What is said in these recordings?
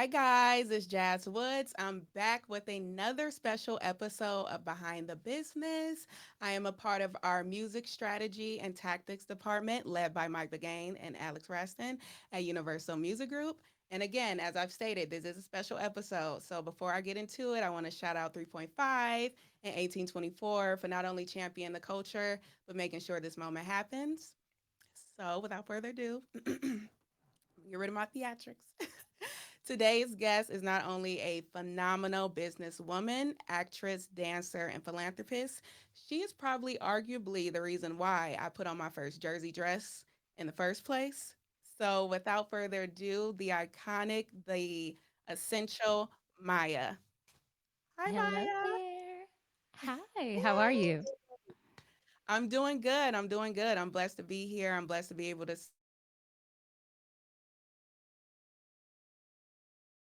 Hi, guys, it's Jaz Woods. I'm back with another special episode of Behind the Business. I am a part of our music strategy and tactics department led by Mike Begain and Alex Raston at Universal Music Group. And again, as I've stated, this is a special episode. So before I get into it, I want to shout out 3.5 and 1824 for not only championing the culture, but making sure this moment happens. So without further ado, get rid of my theatrics. Today's guest is not only a phenomenal businesswoman, actress, dancer, and philanthropist, she is probably arguably the reason why I put on my first jersey dress in the first place. So, without further ado, the iconic, the essential Maya. Hi, Hello Maya. there. Hi, how are Yay. you? I'm doing good. I'm doing good. I'm blessed to be here. I'm blessed to be able to celebrate you and your journey.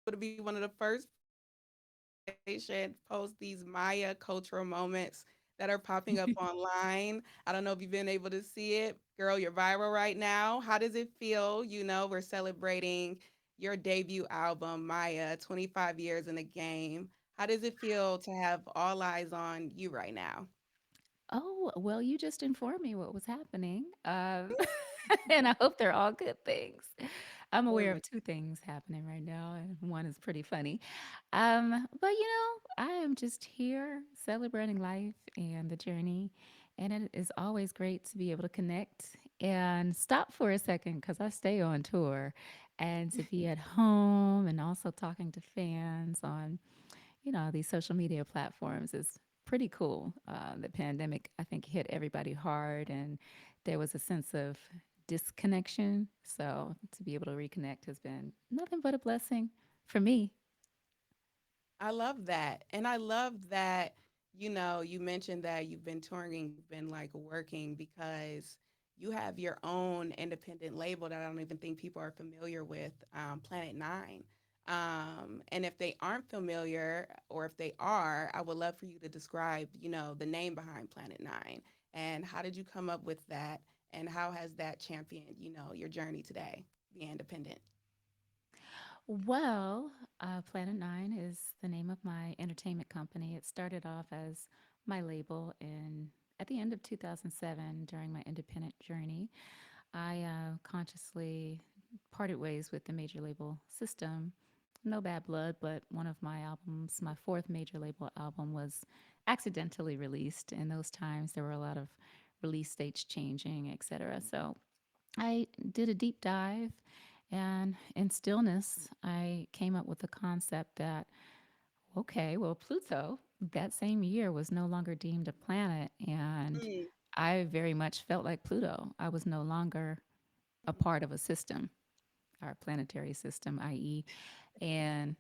Able to be one of the first people in this conversation, post these Maya cultural moments that are popping up online. I don't know if you've been able to see it. Girl, you're viral right now. How does it feel? We're celebrating your debut album, Maya, 25 years in the game. How does it feel to have all eyes on you right now? Oh, well, you just informed me what was happening. And I hope they're all good things. I'm aware of Absolutely. two things happening right now, and one is pretty funny. But I am just here celebrating life and the journey. And it is always great to be able to connect and stop for a second because I stay on tour and to be at home and also talking to fans on these social media platforms is pretty cool. The pandemic, I think, hit everybody hard, and there was a sense of disconnection. So to be able to reconnect has been nothing but a blessing for me. I love that. And I love that, you mentioned that you've been touring, you've been like working because you have your own independent label that I don't even think people are familiar with, Planet Nine. And if they aren't familiar, or if they are, I would love for you to describe, the name behind Planet Nine and how did you come up with that and how has that championed, your journey today, being independent? Well, Planet Nine is the name of my entertainment company. It started off as my label in at the end of 2007 during my independent journey. I consciously parted ways with the major label system. No bad blood, but one of my albums, my fourth major label album, was accidentally released. In those times, there were a lot of release dates changing, etc. So I did a deep dive, and in stillness, I came up with the concept that, okay, well, Pluto that same year was no longer deemed a planet, and Mm, I very much felt like Pluto. I was no longer a part of a system, our planetary system, i.e., and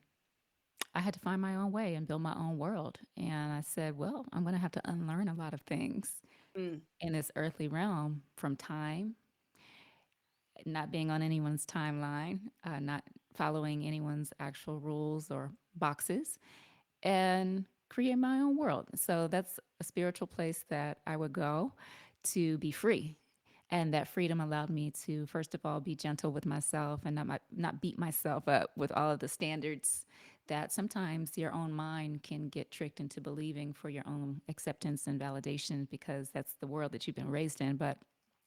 I had to find my own way and build my own world. And I said, well, I'm going to have to unlearn a lot of things mm, in this earthly realm from time, not being on anyone's timeline, not following anyone's actual rules or boxes, and create my own world. So that's a spiritual place that I would go to be free. And that freedom allowed me to, first of all, be gentle with myself and not beat myself up with all of the standards that sometimes your own mind can get tricked into believing for your own acceptance and validation because that's the world that you've been raised in. But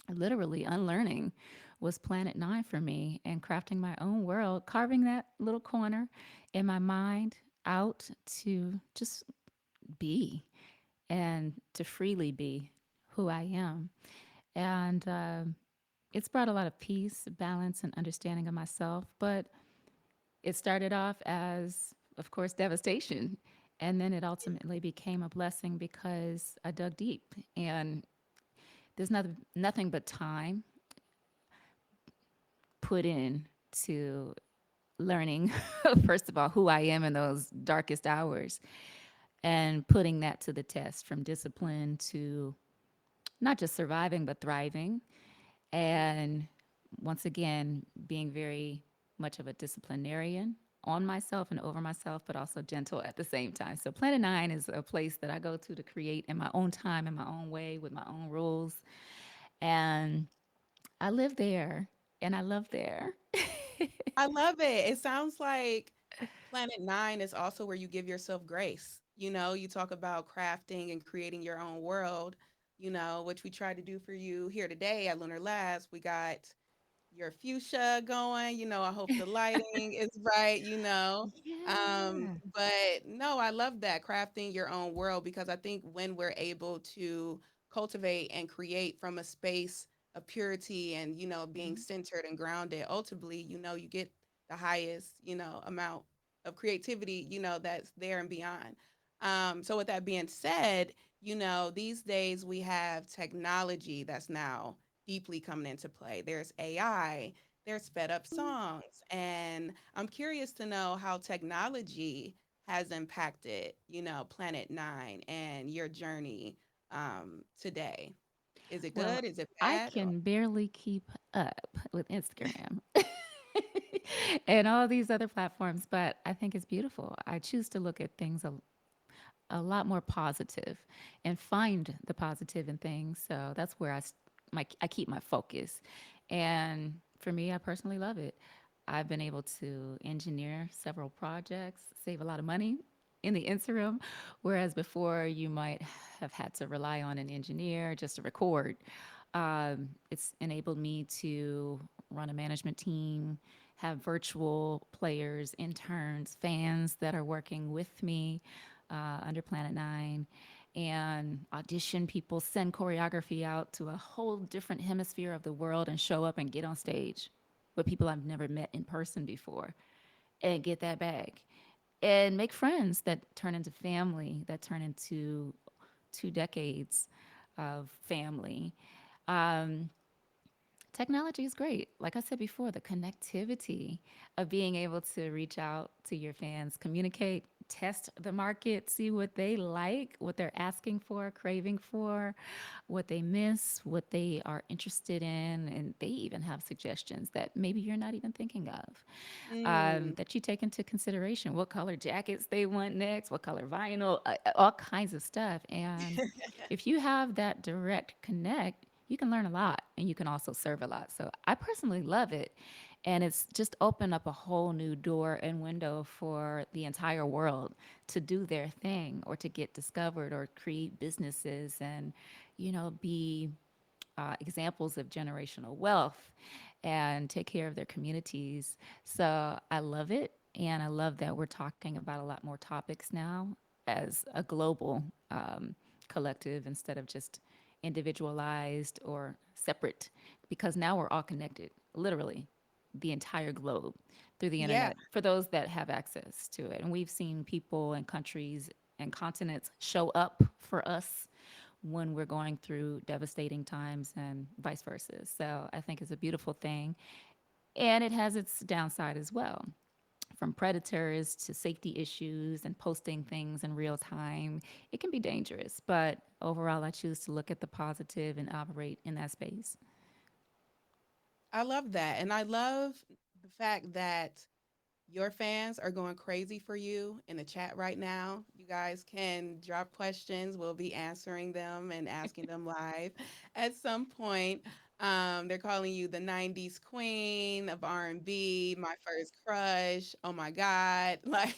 literally unlearning was Planet Nine for me and crafting my own world, carving that little corner in my mind out to just be and to freely be who I am. And it's brought a lot of peace, balance, and understanding of myself. But it started off as, of course, devastation. And then it ultimately became a blessing because I dug deep. And there's nothing but time put in to learning, first of all, who I am in those darkest hours and putting that to the test from discipline to not just surviving, but thriving. And once again, being very much of a disciplinarian on myself and over myself, but also gentle at the same time. So, Planet Nine is a place that I go to create in my own time, in my own way, with my own rules. And I live there and I love there. I love it. It sounds like Planet Nine is also where you give yourself grace. You talk about crafting and creating your own world, which we try to do for you here today at Lunar Labs. We got your fuchsia going. I hope the lighting is right. Yeah. But no, I love that crafting your own world because I think when we're able to cultivate and create from a space of purity and being Mhm. centered and grounded, ultimately, you get the highest, amount of creativity, that's there and beyond. So with that being said, these days we have technology that's now deeply coming into play. There's AI, there's sped up songs, and I'm curious to know how technology has impacted, Planet Nine and your journey today. Is it Well, good? Is it I bad? Or can barely keep up with Instagram and all these other platforms, but I think it's beautiful. I choose to look at things a lot more positive and find the positive in things. So that's where I keep my focus. And for me, I personally love it. I've been able to engineer several projects, save a lot of money in the interim, whereas before you might have had to rely on an engineer just to record. It's enabled me to run a management team, have virtual players, interns, fans that are working with me under Planet Nine, and audition people, send choreography out to a whole different hemisphere of the world, and show up and get on stage with people I've never met in person before and get that bag and make friends that turn into family, that turn into 2 decades of family. Um, Technology is great. Like I said before, the connectivity of being able to reach out to your fans, communicate, test the market, see what they like, what they're asking for, craving for, what they miss, what they are interested in. And they even have suggestions that maybe you're not even thinking of, mm, that you take into consideration what color jackets they want next, what color vinyl, all kinds of stuff. And if you have that direct connect, you can learn a lot and you can also serve a lot. So I personally love it. And it's just opened up a whole new door and window for the entire world to do their thing or to get discovered or create businesses and, be examples of generational wealth and take care of their communities. So I love it. And I love that we're talking about a lot more topics now as a global collective instead of just individualized or separate, because now we're all connected, literally, the entire globe through the yeah. internet for those that have access to it. And we've seen people and countries and continents show up for us when we're going through devastating times and vice versa. So I think it's a beautiful thing. And it has its downside as well, from predators to safety issues and posting things in real time. It can be dangerous, but overall, I choose to look at the positive and operate in that space. I love that. And I love the fact that your fans are going crazy for you in the chat right now. You guys can drop questions. We'll be answering them and asking them live at some point. They're calling you the '90s queen of R&B, my first crush. Oh my God. Like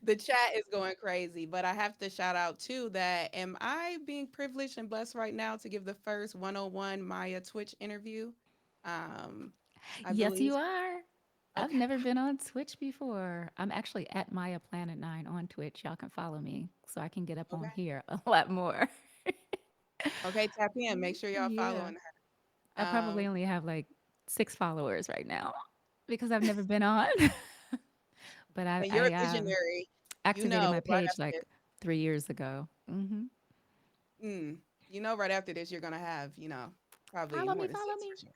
the chat is going crazy. But I have to shout out too that am I being privileged and blessed right now to give the first 101 Maya Twitch interview? Um, I Yes, believe. you are. I've Okay. never been on Twitch before. I'm actually at Maya Planet 9 on Twitch. Y'all can follow me so I can get up on Okay. here a lot more. Okay, tap in. Make sure y'all Yeah. following her. I probably only have like 6 followers right now because I've never been on. But I, And you're a I visionary. You activated know my right page after this. like 3 years ago. Mm, right after this, you're gonna have, probably Follow more me, than follow six me. for sure.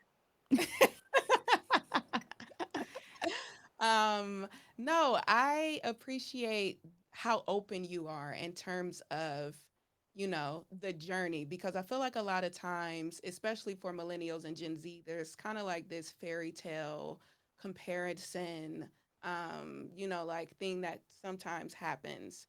Um, no, I appreciate how open you are in terms of, the journey because I feel like a lot of times, especially for millennials and Gen Z, there's kind of like this fairy tale comparison, like thing that sometimes happens.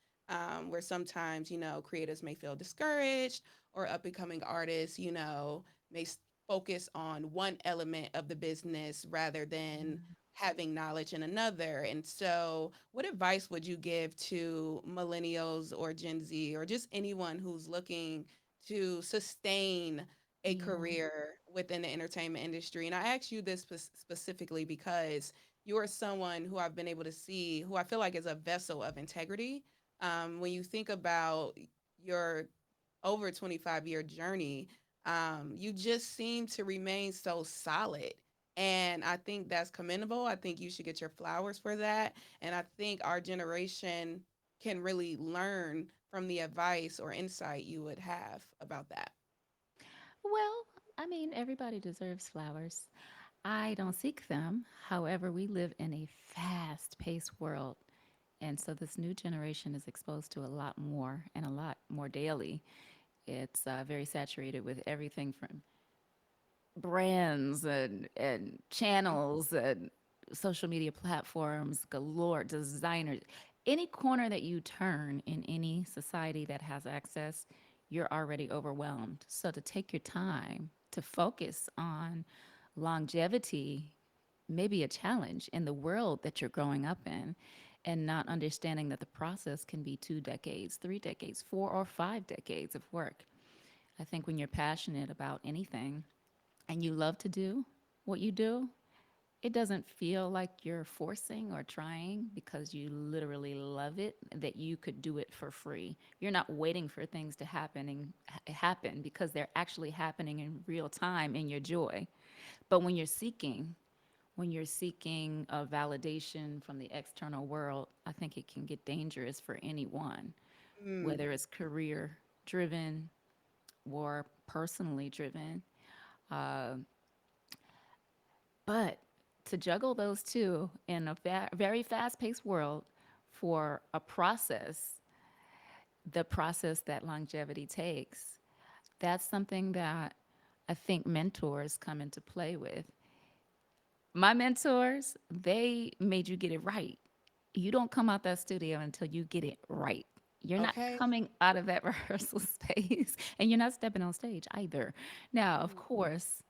Where sometimes, creators may feel discouraged or up and coming artists, may focus on one element of the business rather than having knowledge in another. And so, what advice would you give to millennials or Gen Z or just anyone who's looking to sustain a Yeah. career within the entertainment industry? And I ask you this specifically because you are someone who I've been able to see, who I feel like is a vessel of integrity. When you think about your over 25-year journey, you just seem to remain so solid. And I think that's commendable. I think you should get your flowers for that. And I think our generation can really learn from the advice or insight you would have about that. Well, I mean, everybody deserves flowers. I don't seek them. However, we live in a fast paced world. And so this new generation is exposed to a lot more and a lot more daily. It's very saturated with everything from brands and channels and social media platforms galore, designers. Any corner that you turn in any society that has access, you're already overwhelmed. So to take your time to focus on longevity may be a challenge in the world that you're growing up in, and not understanding that the process can be 2 decades, 3 decades, 4 or 5 decades of work. I think when you're passionate about anything and you love to do what you do, it doesn't feel like you're forcing or trying because you literally love it, that you could do it for free. You're not waiting for things to happen because they're actually happening in real time in your joy. But when you're seeking a validation from the external world, I think it can get dangerous for anyone, Mm, whether it's career driven or personally driven. Uh, But to juggle those two in a very fast paced world for a process, the process that longevity takes, that's something that I think mentors come into play with. My mentors, they made you get it right. You don't come out that studio until you get it right. You're not okay. coming out of that rehearsal space and you're not stepping on stage either. Now, of Mm, course,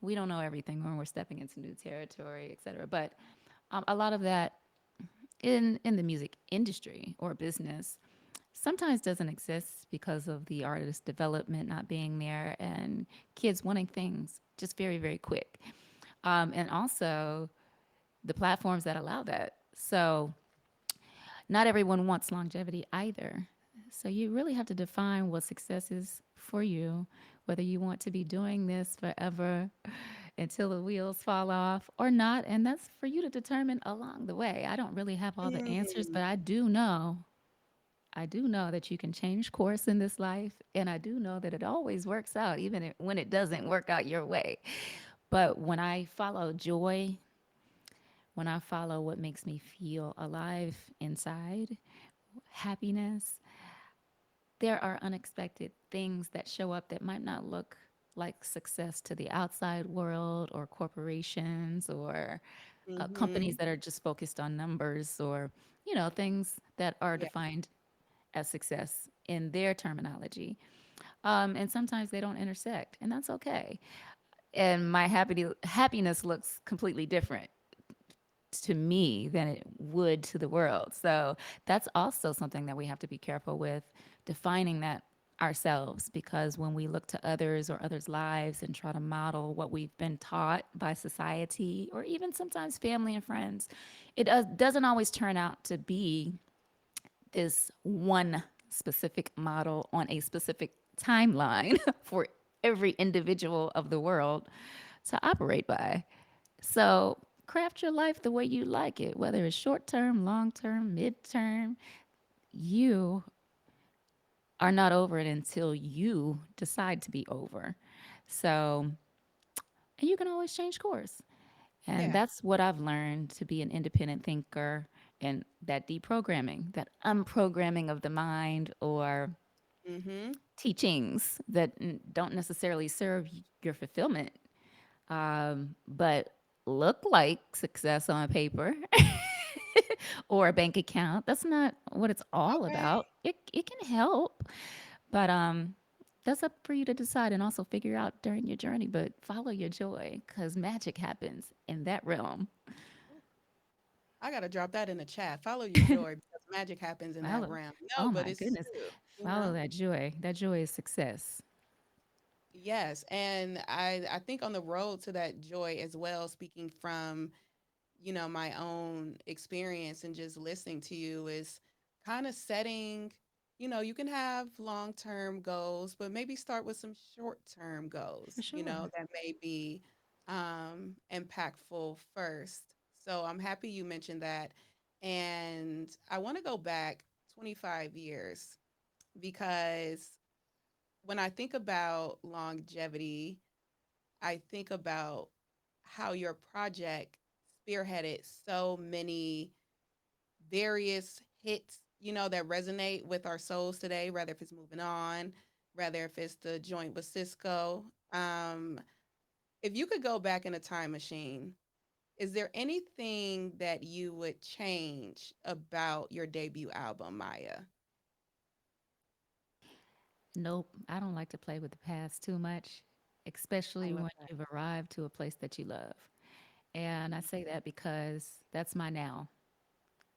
we don't know everything when we're stepping into new territory, et cetera. But a lot of that in the music industry or business sometimes doesn't exist because of the artist development not being there and kids wanting things just very very quick, and also the platforms that allow that. So not everyone wants longevity either. So you really have to define what success is for you, whether you want to be doing this forever until the wheels fall off or not. And that's for you to determine along the way. I don't really have all the answers, mm, but I do know that you can change course in this life. And I do know that it always works out, even when it doesn't work out your way. But when I follow joy, when I follow what makes me feel alive inside, happiness, there are unexpected things that show up that might not look like success to the outside world or corporations or mm-hmm. companies that are just focused on numbers or, things that are Yeah. defined as success in their terminology. And sometimes they don't intersect, and that's okay. And my happiness looks completely different to me than it would to the world. So that's also something that we have to be careful with, defining that ourselves, because when we look to others or others' lives and try to model what we've been taught by society or even sometimes family and friends, doesn't always turn out to be this one specific model on a specific timeline for every individual of the world to operate by. So craft your life the way you like it, whether it's short term, long term, mid term. You are not over it until you decide to be over. So, and you can always change course. And Yeah. that's what I've learned to be an independent thinker, and that deprogramming, that unprogramming of the mind, or Mm-hmm. teachings that don't necessarily serve your fulfillment, but look like success on paper or a bank account. That's not what it's all Okay. about. It can help, but that's up for you to decide and also figure out during your journey. But follow your joy because magic happens in that realm. I gotta drop that in the chat. Follow your joy because magic happens in that Follow. realm. No, Oh but my it's goodness. true, you Follow know? that joy. That joy is success. Yes. And I think on the road to that joy as well, speaking from, my own experience and just listening to you is kind of setting, you can have long-term goals, but maybe start with some short-term For goals, sure. that may be impactful first. So I'm happy you mentioned that. And I want to go back 25 years because when I think about longevity, I think about how your project spearheaded so many various hits, that resonate with our souls today, whether if it's moving on, whether if it's the joint with Cisco. If you could go back in a time machine, is there anything that you would change about your debut album, Maya? Nope. I don't like to play with the past too much, I especially love when that. you've arrived to a place that you love. And I say that because that's my now.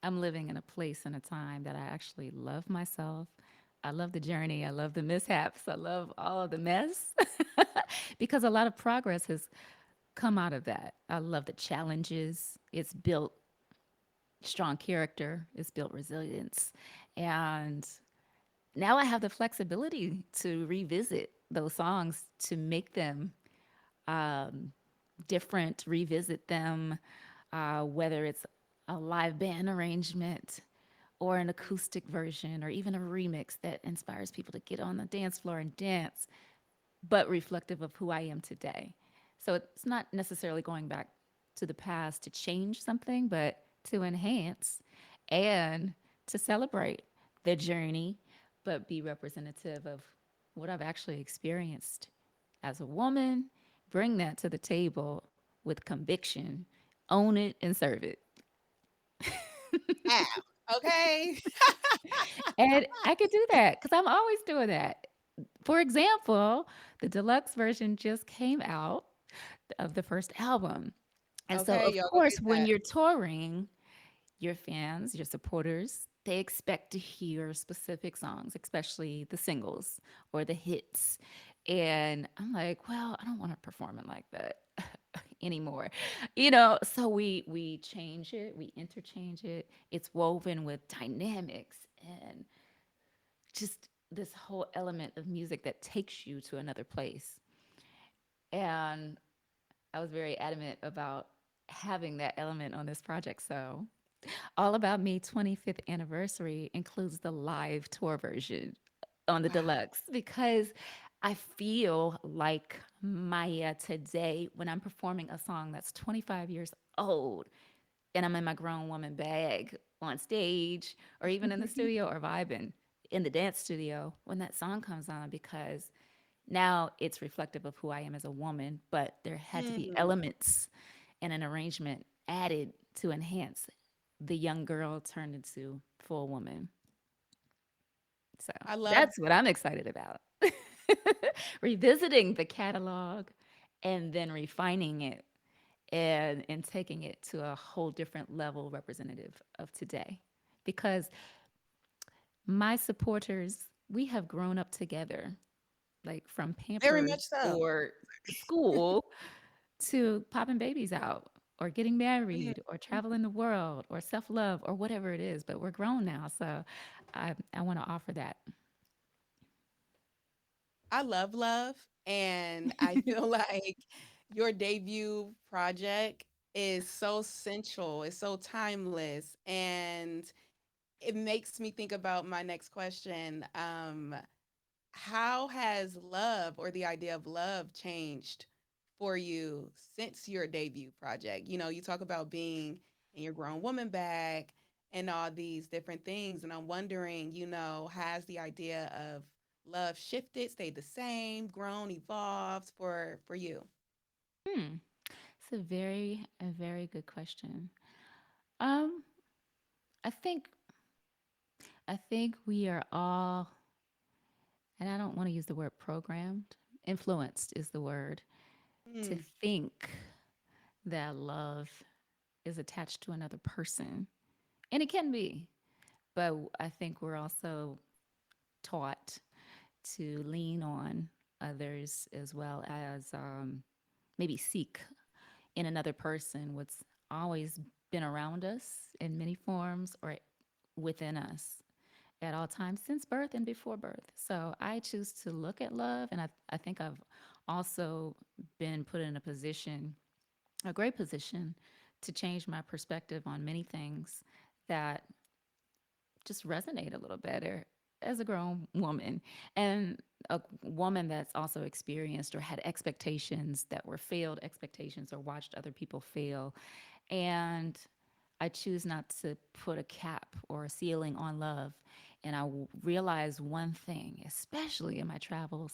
I'm living in a place and a time that I actually love myself. I love the journey. I love the mishaps. I love all of the mess because a lot of progress has come out of that. I love the challenges. It's built strong character, it's built resilience. And now I have the flexibility to revisit those songs to make them different, revisit them, whether it's a live band arrangement or an acoustic version or even a remix that inspires people to get on the dance floor and dance, but reflective of who I am today. So it's not necessarily going back to the past to change something, but to enhance and to celebrate the journey, but be representative of what I've actually experienced as a woman, bring that to the table with conviction, own it, and serve it. Wow. Okay. And I could do that because I'm always doing that. For example, the deluxe version just came out of the first album. And so, Okay, of y'all go course, get when that. you're touring, your fans, your supporters, they expect to hear specific songs, especially the singles or the hits. And I'm like, well, I don't want to perform it like that anymore. So we change it, we interchange it. It's woven with dynamics and just this whole element of music that takes you to another place. And I was very adamant about having that element on this project. So, All About Me 25th anniversary includes the live tour version on the Wow. deluxe because I feel like Maya today when I'm performing a song that's 25 years old and I'm in my grown woman bag on stage or even in the studio or vibing in the dance studio when that song comes on because now it's reflective of who I am as a woman, but there had to be Mm, elements and an arrangement added to enhance the young girl turned into full woman. So I love that's what I'm excited about. Revisiting the catalog and then refining it and taking it to a whole different level representative of today. Because my supporters, we have grown up together, like from very much Pampers so. or school to popping babies out or getting Mhm. married or traveling the world or self-love or whatever it is, but we're grown now, so I want to offer that. I love love, and I feel like your debut project is so central, it's so timeless, and it makes me think about my next question. How has love or the idea of love changed for you since your debut project? You talk about being in your grown woman bag and all these different things. And I'm wondering, has the idea of love shifted, stayed the same, grown, evolved for you? Hmm. It's a very good question. Um, I think I think we are all, and I don't want to use the word programmed, influenced is the word, to Mm, think that love is attached to another person. And it can be, but I think we're also taught to lean on others as well as maybe seek in another person what's always been around us in many forms or within us at all times since birth and before birth. So I choose to look at love, and I think I've also been put in a position, a great position, to change my perspective on many things that just resonate a little better as a grown woman and a woman that's also experienced or had expectations that were failed expectations or watched other people fail. And I choose not to put a cap or a ceiling on love. And realize one thing, especially in my travels,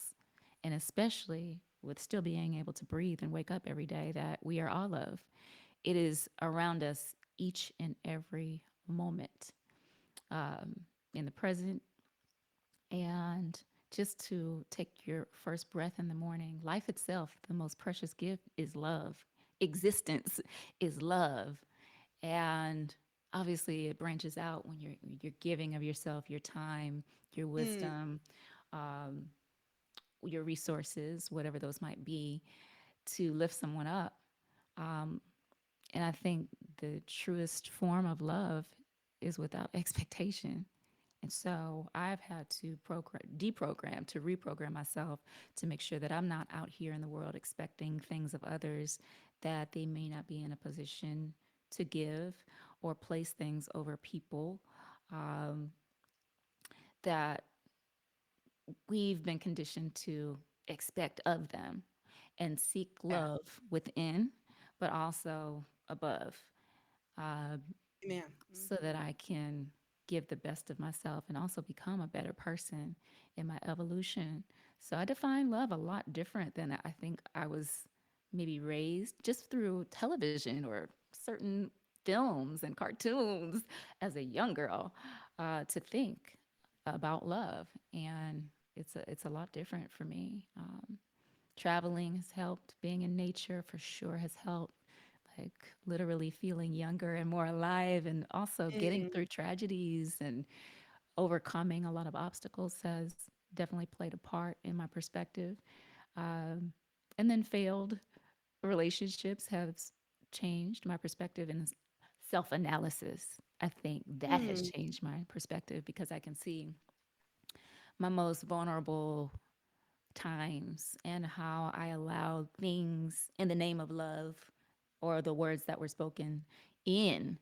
and especially with still being able to breathe and wake up every day, that we are all love. It is around us each and every moment, in the present, and just to take your first breath in the morning. Life itself, the most precious gift, is love. Existence is love. And obviously it branches out when you're giving of yourself, your time, your Mm, wisdom, um, your resources, whatever those might be, to lift someone up. Um, and I think the truest form of love is without expectation. And so I've had to deprogram, to reprogram myself to make sure that I'm not out here in the world expecting things of others that they may not be in a position to give, or place things over people um, that we've been conditioned to expect of them, and seek yeah. love within, but also above. Uh, Amen. so that I can give the best of myself and also become a better person in my evolution. So I define love a lot different than I think I was maybe raised just through television or certain films and cartoons as a young girl, to think about love. And it's a lot different for me. Traveling has helped. Being in nature for sure has helped. Like literally feeling younger and more alive, and also getting Mm, through tragedies and overcoming a lot of obstacles has definitely played a part in my perspective. Um, and then failed relationships have changed my perspective, and self analysis. I think that has mm, changed my perspective because I can see my most vulnerable times and how I allowed things in the name of love, or the words that were spoken in,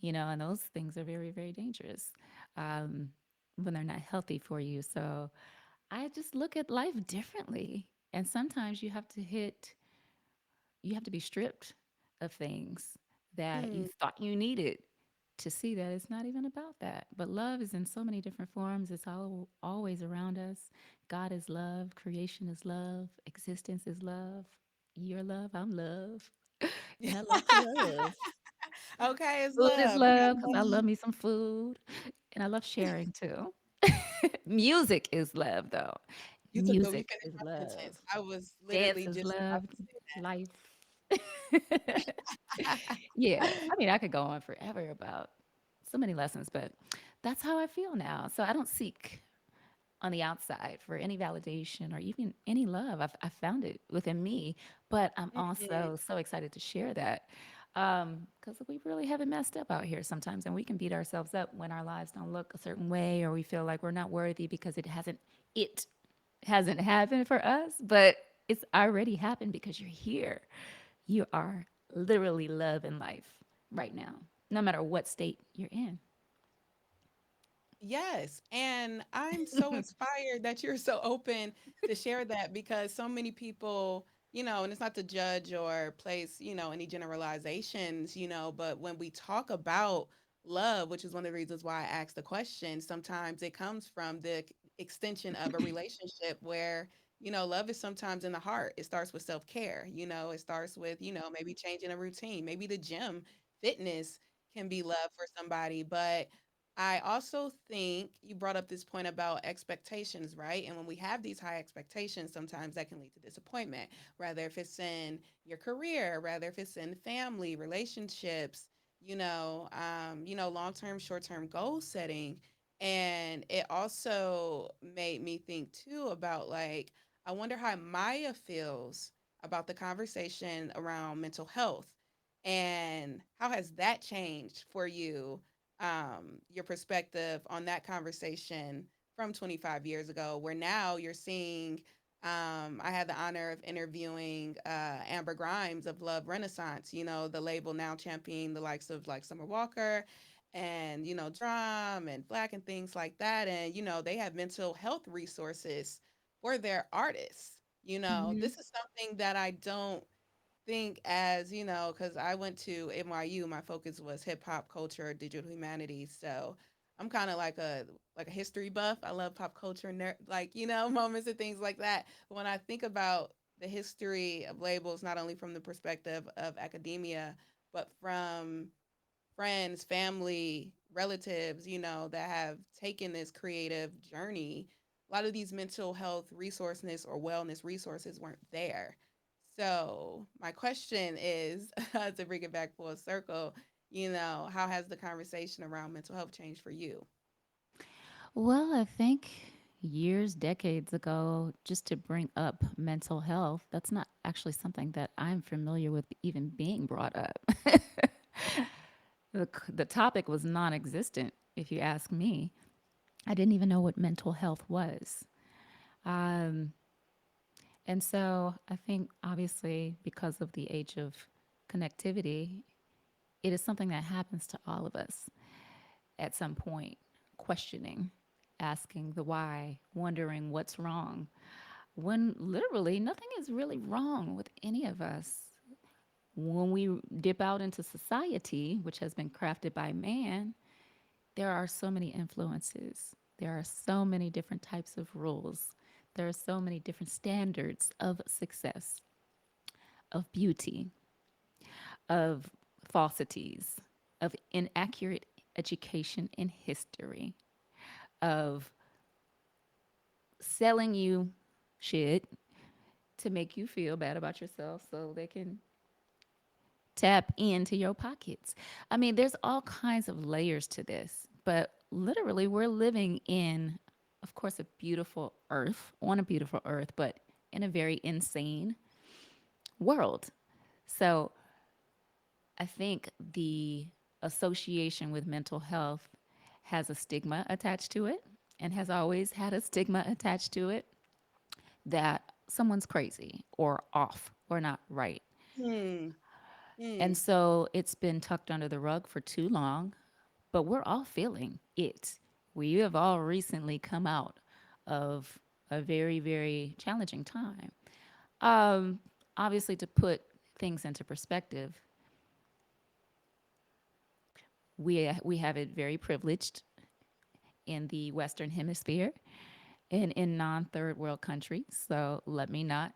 and those things are very, very dangerous, um, when they're not healthy for you. So I just look at life differently. And sometimes you have to be stripped of things that you mm. thought you needed to see that it's not even about that. But love is in so many different forms. It's always around us. God is love, creation is love, existence is love. You're love, I'm love. And I love to love. Okay, it's Food is love. We love gotta because I love. love me some food. And I love sharing too. Music is love, though. You Music finished is my sentence. love. I was Dance literally is just about love. to say Life. that. Yeah. I mean, I could go on forever about so many lessons, but that's how I feel now. So I don't seek on the outside for any validation or even any love. I found it within me, but I'm Mm, also so excited to share that, because we really haven't messed up out here sometimes, and we can beat ourselves up when our lives don't look a certain way, or we feel like we're not worthy because it hasn't happened for us, but it's already happened because you're here. You are literally love in life right now, no matter what state you're in. yes, and I'm so inspired that you're so open to share that because so many people, and it's not to judge or place, any generalizations, but when we talk about love, which is one of the reasons why I asked the question, sometimes it comes from the extension of a relationship where, love is sometimes in the heart. It starts with self-care, it starts with, maybe changing a routine, maybe the gym, fitness can be love for somebody, but I also think you brought up this point about expectations, right? And when we have these high expectations, sometimes that can lead to disappointment, whether if it's in your career, whether if it's in family, relationships, long term, short term goal setting. And it also made me think too about like, I wonder how Maya feels about the conversation around mental health and how has that changed for you, your perspective on that conversation from 25 years ago, where now you're seeing. I had the honor of interviewing Amber Grimes of Love Renaissance, the label now championing the likes of like Summer Walker and, Drum and Black and things like that. And, they have mental health resources for their artists. Mm-hmm. This is something that I don't think as because I went to NYU. My focus was hip hop culture, digital humanities. So I'm kind of like a history buff. I love pop culture, like moments and things like that. But when I think about the history of labels, not only from the perspective of academia, but from friends, family, relatives, that have taken this creative journey, a lot of these mental health resources or wellness resources weren't there. So, my question is to bring it back full circle, how has the conversation around mental health changed for you? Well, I think years, decades ago, just to bring up mental health, that's not actually something that I'm familiar with even being brought up. The topic was non existent, if you ask me. I didn't even know what mental health was. Um, and so I think, obviously, because of the age of connectivity, it is something that happens to all of us at some point, questioning, asking the why, wondering what's wrong, when literally nothing is really wrong with any of us. When we dip out into society, which has been crafted by man, there are so many influences. There are so many different types of rules. There are so many different standards of success, of beauty, of falsities, of inaccurate education in history, of selling you shit to make you feel bad about yourself so they can tap into your pockets. I mean, there's all kinds of layers to this, but literally, we're living in, of course, a beautiful earth, on a beautiful earth, but in a very insane world. So I think the association with mental health has a stigma attached to it and has always had a stigma attached to it that someone's crazy or off or not right. Hmm. Hmm. And so it's been tucked under the rug for too long, but we're all feeling it. We have all recently come out of a very, very challenging time. Um, Obviously, to put things into perspective, we have it very privileged in the Western Hemisphere and in non-third world countries. So let me not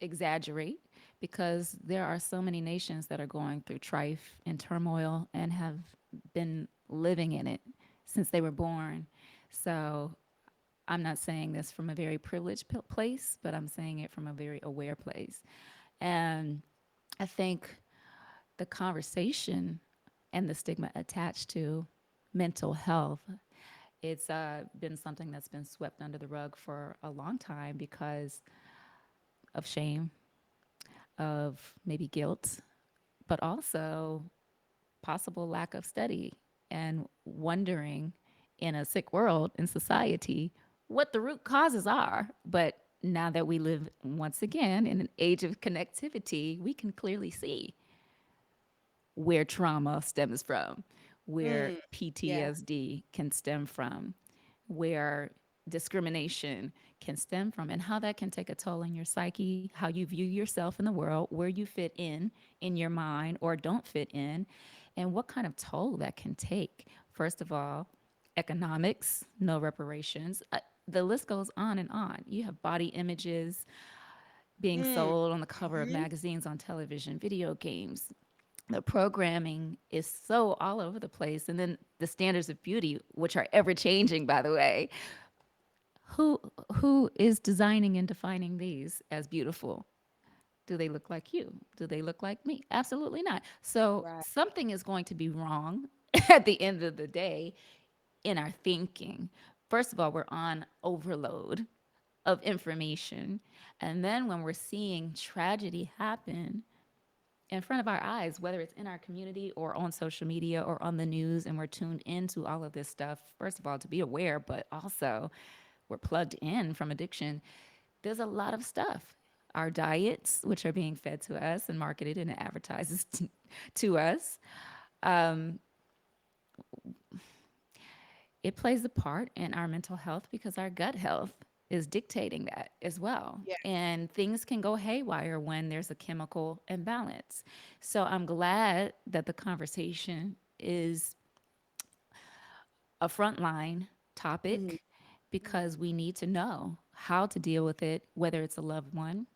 exaggerate because there are so many nations that are going through strife and turmoil and have been living in it since they were born. So I'm not saying this from a very privileged place, but I'm saying it from a very aware place. And I think the conversation and the stigma attached to mental health, it's been something that's been swept under the rug for a long time because of shame, of maybe guilt, but also possible lack of study and wondering in a sick world in society what the root causes are. But now that we live once again in an age of connectivity, we can clearly see where trauma stems from, where Hmm. Yeah. PTSD can stem from, where discrimination can stem from, and how that can take a toll on your psyche, how you view yourself in the world, where you fit in your mind or don't fit in, and what kind of toll that can take. First of all, economics, no reparations. The list goes on and on. You have body images being Hmm. sold on the cover of Hmm. magazines, on television, video games, The programming is so all over the place. And then the standards of beauty, which are ever changing, by the way. Who who is designing and defining these as beautiful? Do they look like you? Do they look like me? Absolutely not. So Right. something is going to be wrong at the end of the day in our thinking. First of all, we're on overload of information. And then when we're seeing tragedy happen in front of our eyes, whether it's in our community or on social media or on the news, and we're tuned into all of this stuff, first of all, to be aware, but also we're plugged in from addiction. There's a lot of stuff. Our diets, which are being fed to us and marketed and advertised to us, um, it plays a part in our mental health because our gut health is dictating that as well. Yeah. And things can go haywire when there's a chemical imbalance. So I'm glad that the conversation is a frontline Hmm. topic because Hmm. we need to know how to deal with it, whether it's a loved one,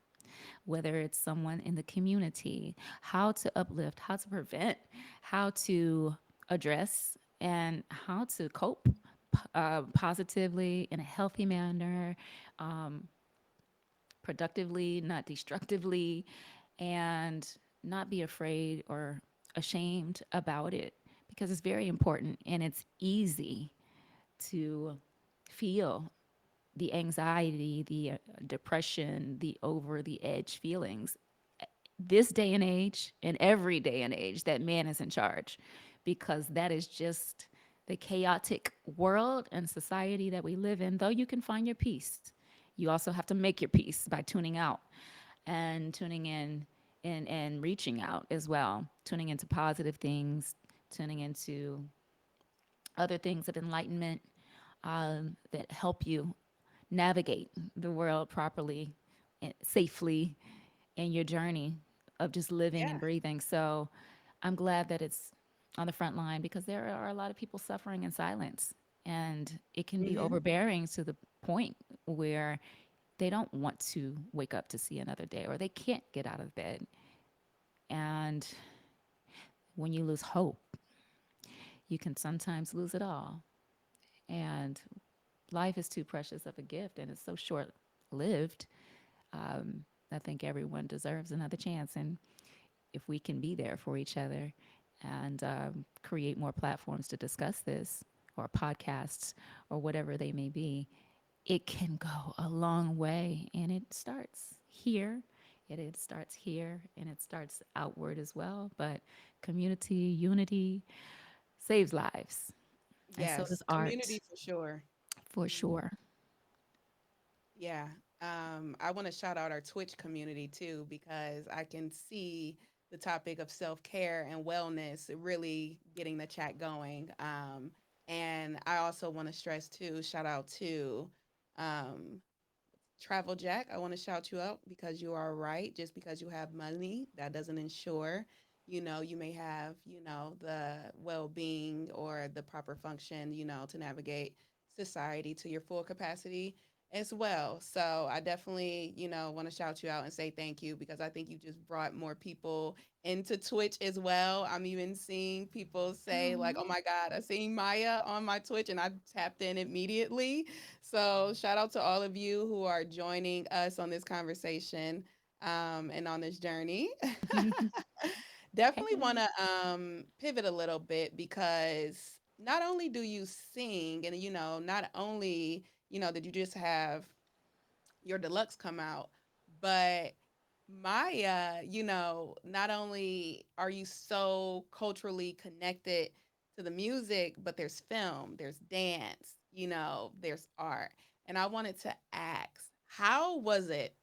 whether it's someone in the community, how to uplift, how to prevent, how to address, and how to cope positively in a healthy manner, um, productively, not destructively, and not be afraid or ashamed about it because it's very important and it's easy to feel the anxiety, the depression, the over the edge feelings this day and age and every day and age that man is in charge because that is just the chaotic world and society that we live in. Though you can find your peace, you also have to make your peace by tuning out and tuning in and reaching out as well, tuning into positive things, tuning into other things of enlightenment that help you navigate the world properly and safely in your journey of just living and Yeah. breathing. So I'm glad that it's on the front line because there are a lot of people suffering in silence. And it can be Hmm. overbearing to the point where they don't want to wake up to see another day or they can't get out of bed. And when you lose hope, you can sometimes lose it all. And life is too precious of a gift and it's so short lived. I think everyone deserves another chance. And if we can be there for each other and create more platforms to discuss this or podcasts or whatever they may be, it can go a long way. And it starts here. It starts here and it starts outward as well. But community, unity saves lives. And so does Yes. art Community for sure. for Hmm. sure. Yeah. I want to shout out our Twitch community too, because I can see the topic of self care and wellness really getting the chat going. And I also want to stress too, shout out to um, Travel Jack, I want to shout you out because you are right. Just because you have money, that doesn't ensure, you may have, the well being or the proper function, to navigate society to your full capacity as well. So I definitely, want to shout you out and say thank you because I think you just brought more people into Twitch as well. I'm even seeing people say, like, oh Oh. my God, I seen Maya on my Twitch and I tapped in immediately. So shout out to all of you who are joining us on this conversation and on this journey. Definitely want Hey. to pivot a little bit because not only do you sing, and not only did you just have your deluxe come out, but Maya, not only are you so culturally connected to the music, but there's film, there's dance, there's art. And I wanted to ask, how was it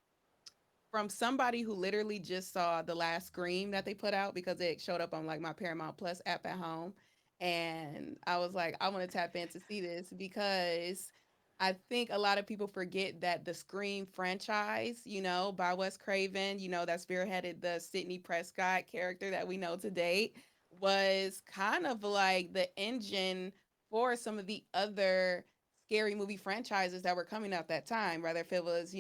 from somebody who literally just saw the last Scream that they put out because it showed up on like my Paramount Plus app at home, and I was like, I want to tap in to see this because I think a lot of people forget that the Scream franchise, by Wes Craven, that spearheaded the Sidney Prescott character that we know to date, was kind of like the engine for some of the other scary movie franchises that were coming out that time, whether if it was,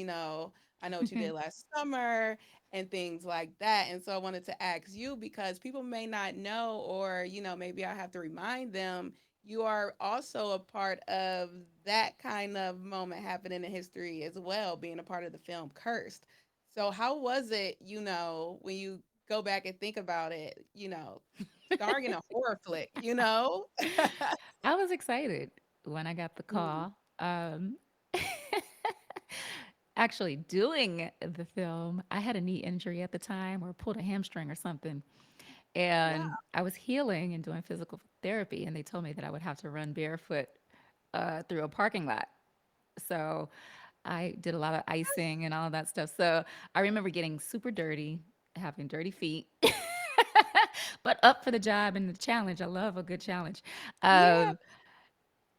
I Know What You Did Last Summer. and things like that. And so I wanted to ask you because people may not know, or, maybe I have to remind them, you are also a part of that kind of moment happening in history as well, being a part of the film Cursed. So, how was it, when you go back and think about it, starring in a horror flick? I was excited when I got the Mm. call. Actually, doing the film, I had a knee injury at the time or pulled a hamstring or something. Wow. And I was healing and doing physical therapy, and they told me that I would have to run barefoot through a parking lot. So I did a lot of icing and all of that stuff. So I remember getting super dirty, having dirty feet, but up for the job and the challenge. I love a good challenge. Yeah. Um,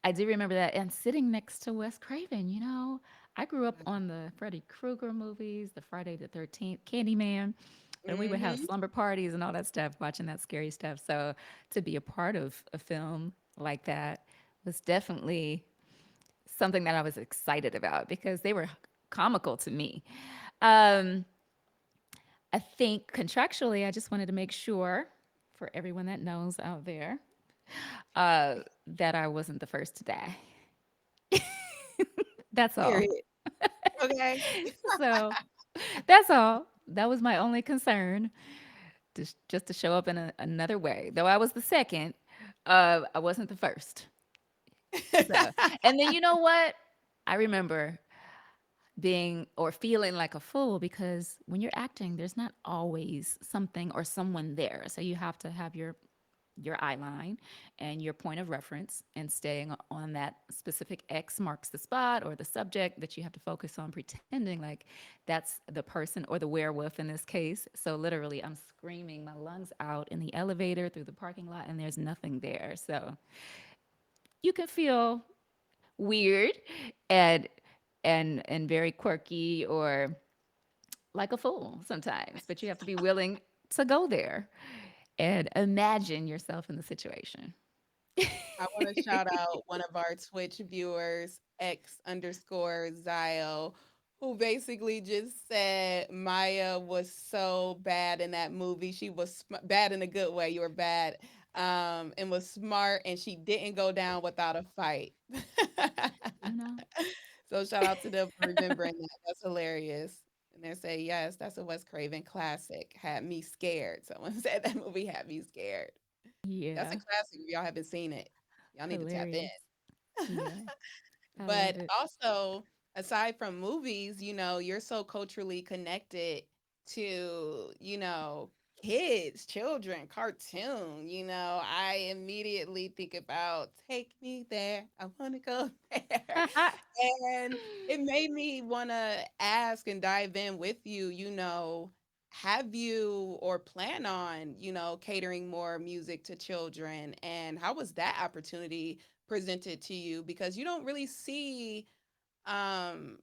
I do remember that. And sitting next to Wes Craven, I grew up on the Freddy Krueger movies, the Friday the 13th, Candyman, and we would have Mm-hmm. slumber parties and all that stuff, watching that scary stuff. So to be a part of a film like that was definitely something that I was excited about because they were comical to me. Um, I think contractually, I just wanted to make sure for everyone that knows out there that I wasn't the first to die. That's all. Period. Okay. So that's all. That was my only concern, just to show up in another way. Though I was the second, I wasn't the first. So, and then you know what? I remember being or feeling like a fool because when you're acting, there's not always something or someone there. So you have to have your eye line and your point of reference and staying on that specific X marks the spot or the subject that you have to focus on, pretending like that's the person or the werewolf in this case. So literally I'm screaming my lungs out in the elevator through the parking lot and there's nothing there. So you can feel weird and and very quirky or like a fool sometimes, but you have to be willing to go there and imagine yourself in the situation. I want to shout out one of our Twitch viewers, X underscore Zio, who basically just said Maya was so bad in that movie. She was bad in a good way. You were bad, and was smart, and she didn't go down without a fight. You know? So shout out to them for remembering that. That's hilarious. And they say, yes, that's a Wes Craven classic. Had me scared. Someone said that movie had me scared. That's a Yeah. classic. If y'all haven't seen it, y'all need to tap in. Hilarious. Yeah. I love But it. also, aside from movies, you're so culturally connected to, kids, children, cartoon. I immediately think about Take Me There. I want to go there. And it made me want to ask and dive in with you, have you or plan on, catering more music to children? And how was that opportunity presented to you? Because you don't really see um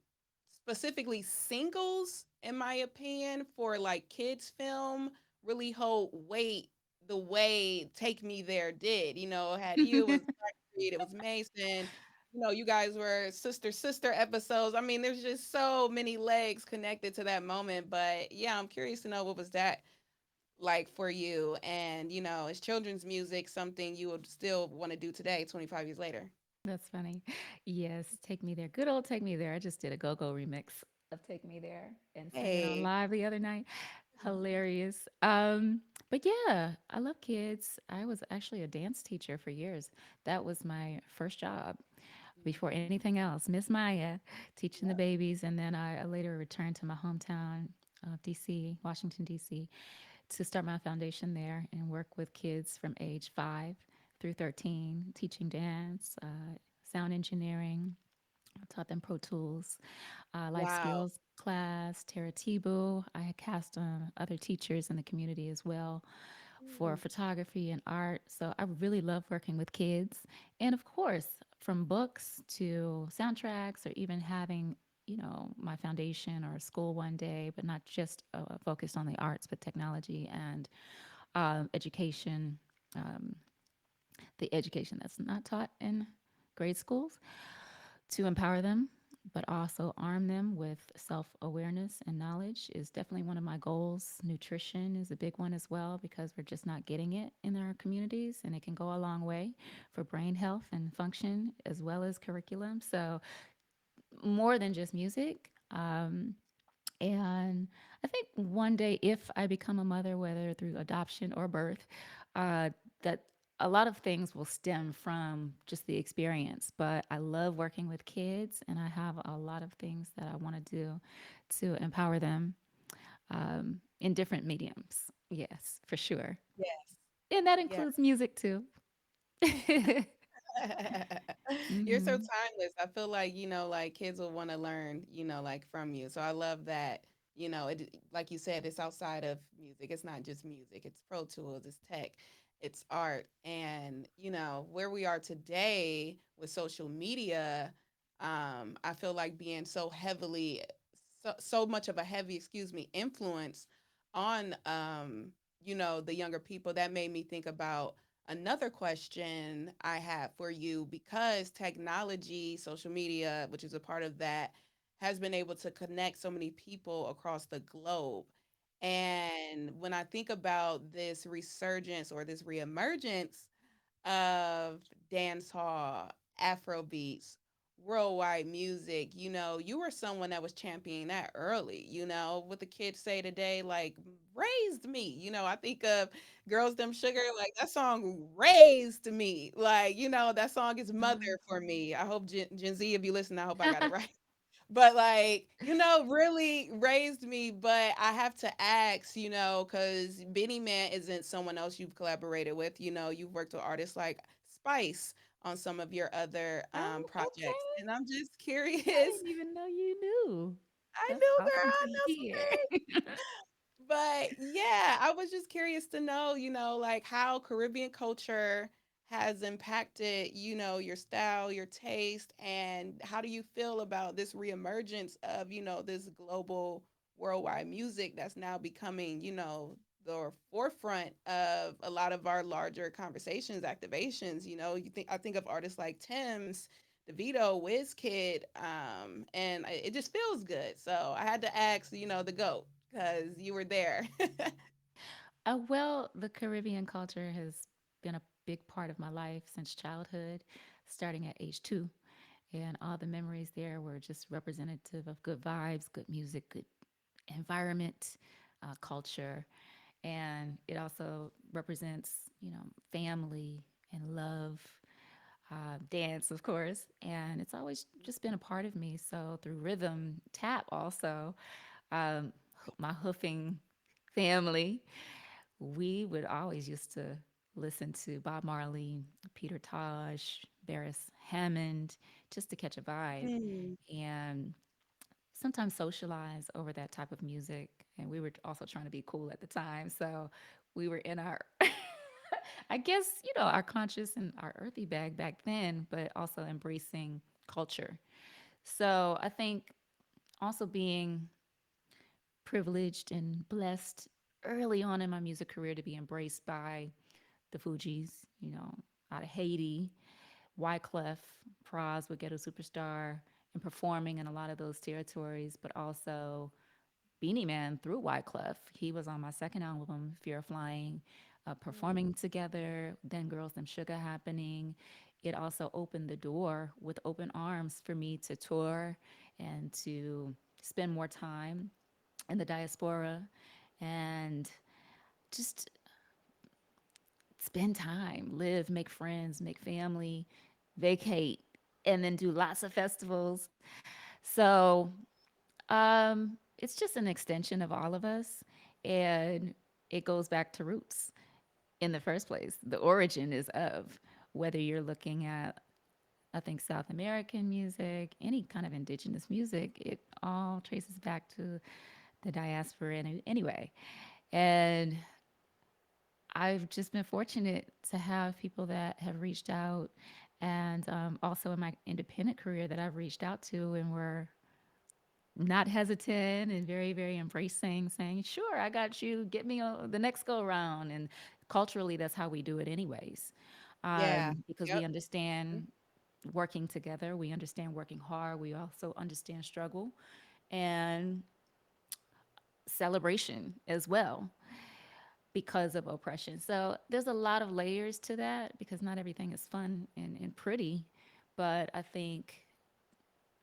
specifically singles, in my opinion, for like kids film really hold weight the way Take Me There did. Had you, it was Blackstreet, it was Mason. You guys were sister episodes. I mean, there's just so many legs connected to that moment. But yeah, I'm curious to know, what was that like for you? And is children's music something you would still want to do today, 25 years later? That's funny. Yes, Take Me There. Good old Take Me There. I just did a go-go remix of Take Me There and sang it on Hey. live the other night. Hilarious. But yeah, I love kids. I was actually a dance teacher for years. That was my first job before Mhm. anything else. Miss Maya, teaching the Yeah. babies, and then I later returned to my hometown of DC, Washington D.C., to start my foundation there and work with kids from age 5 through 13, teaching dance, sound engineering. I taught them Pro Tools, life Wow. skills class, Terra Tibu. I had cast other teachers in the community as well for Mm. photography and art. So I really love working with kids. And of course, from books to soundtracks or even having my foundation or school one day, but not just focused on the arts, but technology and education, um, the education that's not taught in grade schools to empower them. but also arm them with self awareness and knowledge is definitely one of my goals. Nutrition is a big one as well because we're just not getting it in our communities, and it can go a long way for brain health and function as well as curriculum. So, more than just music. And I think one day, if I become a mother, whether through adoption or birth, uh, that a lot of things will stem from just the experience. But I love working with kids, and I have a lot of things that I want to do to empower them in different mediums. Yes, for sure. Yes. And that Yeah. includes music too. You're so Hmm. timeless. I feel like, like kids will want to learn, like from you. So I love that, it like you said, it's outside of music. It's not just music. It's Pro Tools, it's tech, it's art. And, where we are today with social media, I feel like being so much of a heavy, excuse me, influence on the younger people, that made me think about another question I have for you, because technology, social media, which is a part of that, has been able to connect so many people across the globe. And when I think about this resurgence or this reemergence of dance hall, Afro beats, worldwide music. You were someone that was championing that early, what the kids say today, like raised me. I think of Girls Them Sugar, like that song raised me. Like, that song is mother for me. I hope Gen Z, if you listen, I hope I got it right. But like, really raised me. But I have to ask, because Benny Man isn't someone else you've collaborated with. You've worked with artists like Spice on some of your other Oh, projects. okay. And I'm just I curious. didn't even know you knew. I That's knew, girl, awesome to I know some hear. things. But yeah, I was just curious to know, like how Caribbean culture has impacted, your style, your taste, and how do you feel about this reemergence of, this global worldwide music that's now becoming, the forefront of a lot of our larger conversations, activations. I think of artists like Tim's, DeVito, Wizkid, and it just feels good. So I had to ask, the GOAT, because you were there. Well, the Caribbean culture has been a big part of my life since childhood, starting at age 2. And all the memories there were just representative of good vibes, good music, good environment, culture. And it also represents, family and love, dance, of course. And it's always just been a part of me. So through rhythm, tap also, my hoofing family, we would always used to listen to Bob Marley, Peter Tosh, Barris Hammond, just to catch a vibe. Mm. And sometimes socialize over that type of music. And we were also trying to be cool at the time. So we were in our, I guess, our conscious and our earthy bag back then, but also embracing culture. So I think also being privileged and blessed early on in my music career to be embraced by the Fugees, out of Haiti, Wyclef, Praz with Ghetto Superstar, and performing in a lot of those territories, but also Beanie Man through Wyclef. He was on my second album, Fear of Flying, performing together, then Girls Them Sugar happening. It also opened the door with open arms for me to tour and to spend more time in the diaspora and just spend time, live, make friends, make family, vacate, and then do lots of festivals. So it's just an extension of all of us. And it goes back to roots in the first place. The origin is of whether you're looking at, I think, South American music, any kind of indigenous music, it all traces back to the diaspora anyway. And I've just been fortunate to have people that have reached out, and also in my independent career that I've reached out to and were not hesitant and very, very embracing, saying, "Sure, I got you. Get me the next go around." And culturally, that's how we do it, anyways, Yeah. because we Yep. understand. working together. We understand working hard. We also understand struggle and celebration as well because of oppression. So there's a lot of layers to that because not everything is fun and pretty. But I think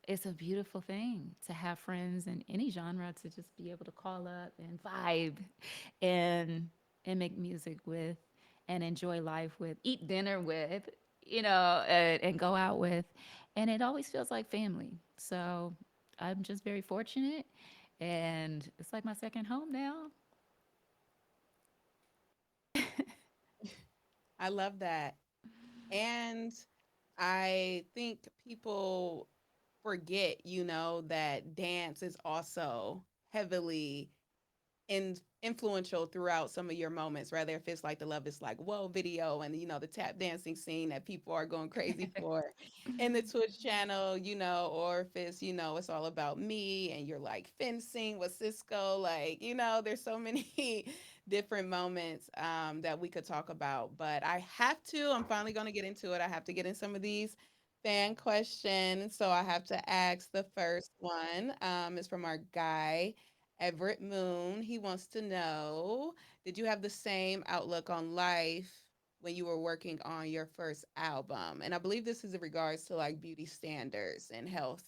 it's a beautiful thing to have friends in any genre to just be able to call up and vibe and and make music with and enjoy life with, eat dinner with, and go out with. And it always feels like family. So I'm just very fortunate and it's like my second home now. I love that. And I think people forget, that dance is also heavily influential throughout some of your moments, whether if it's like the Love Is Like Whoa video and the tap dancing scene that people are going crazy for in the Twitch channel, or if it's all about me and you're like fencing with Cisco, like, there's so many different moments that we could talk about. But I'm finally going to get into it. I have to get in some of these fan questions. So I have to ask the first one. Is from our guy Everett Moon. He wants to know, did you have the same outlook on life when you were working on your first album? And I believe this is in regards to like beauty standards and health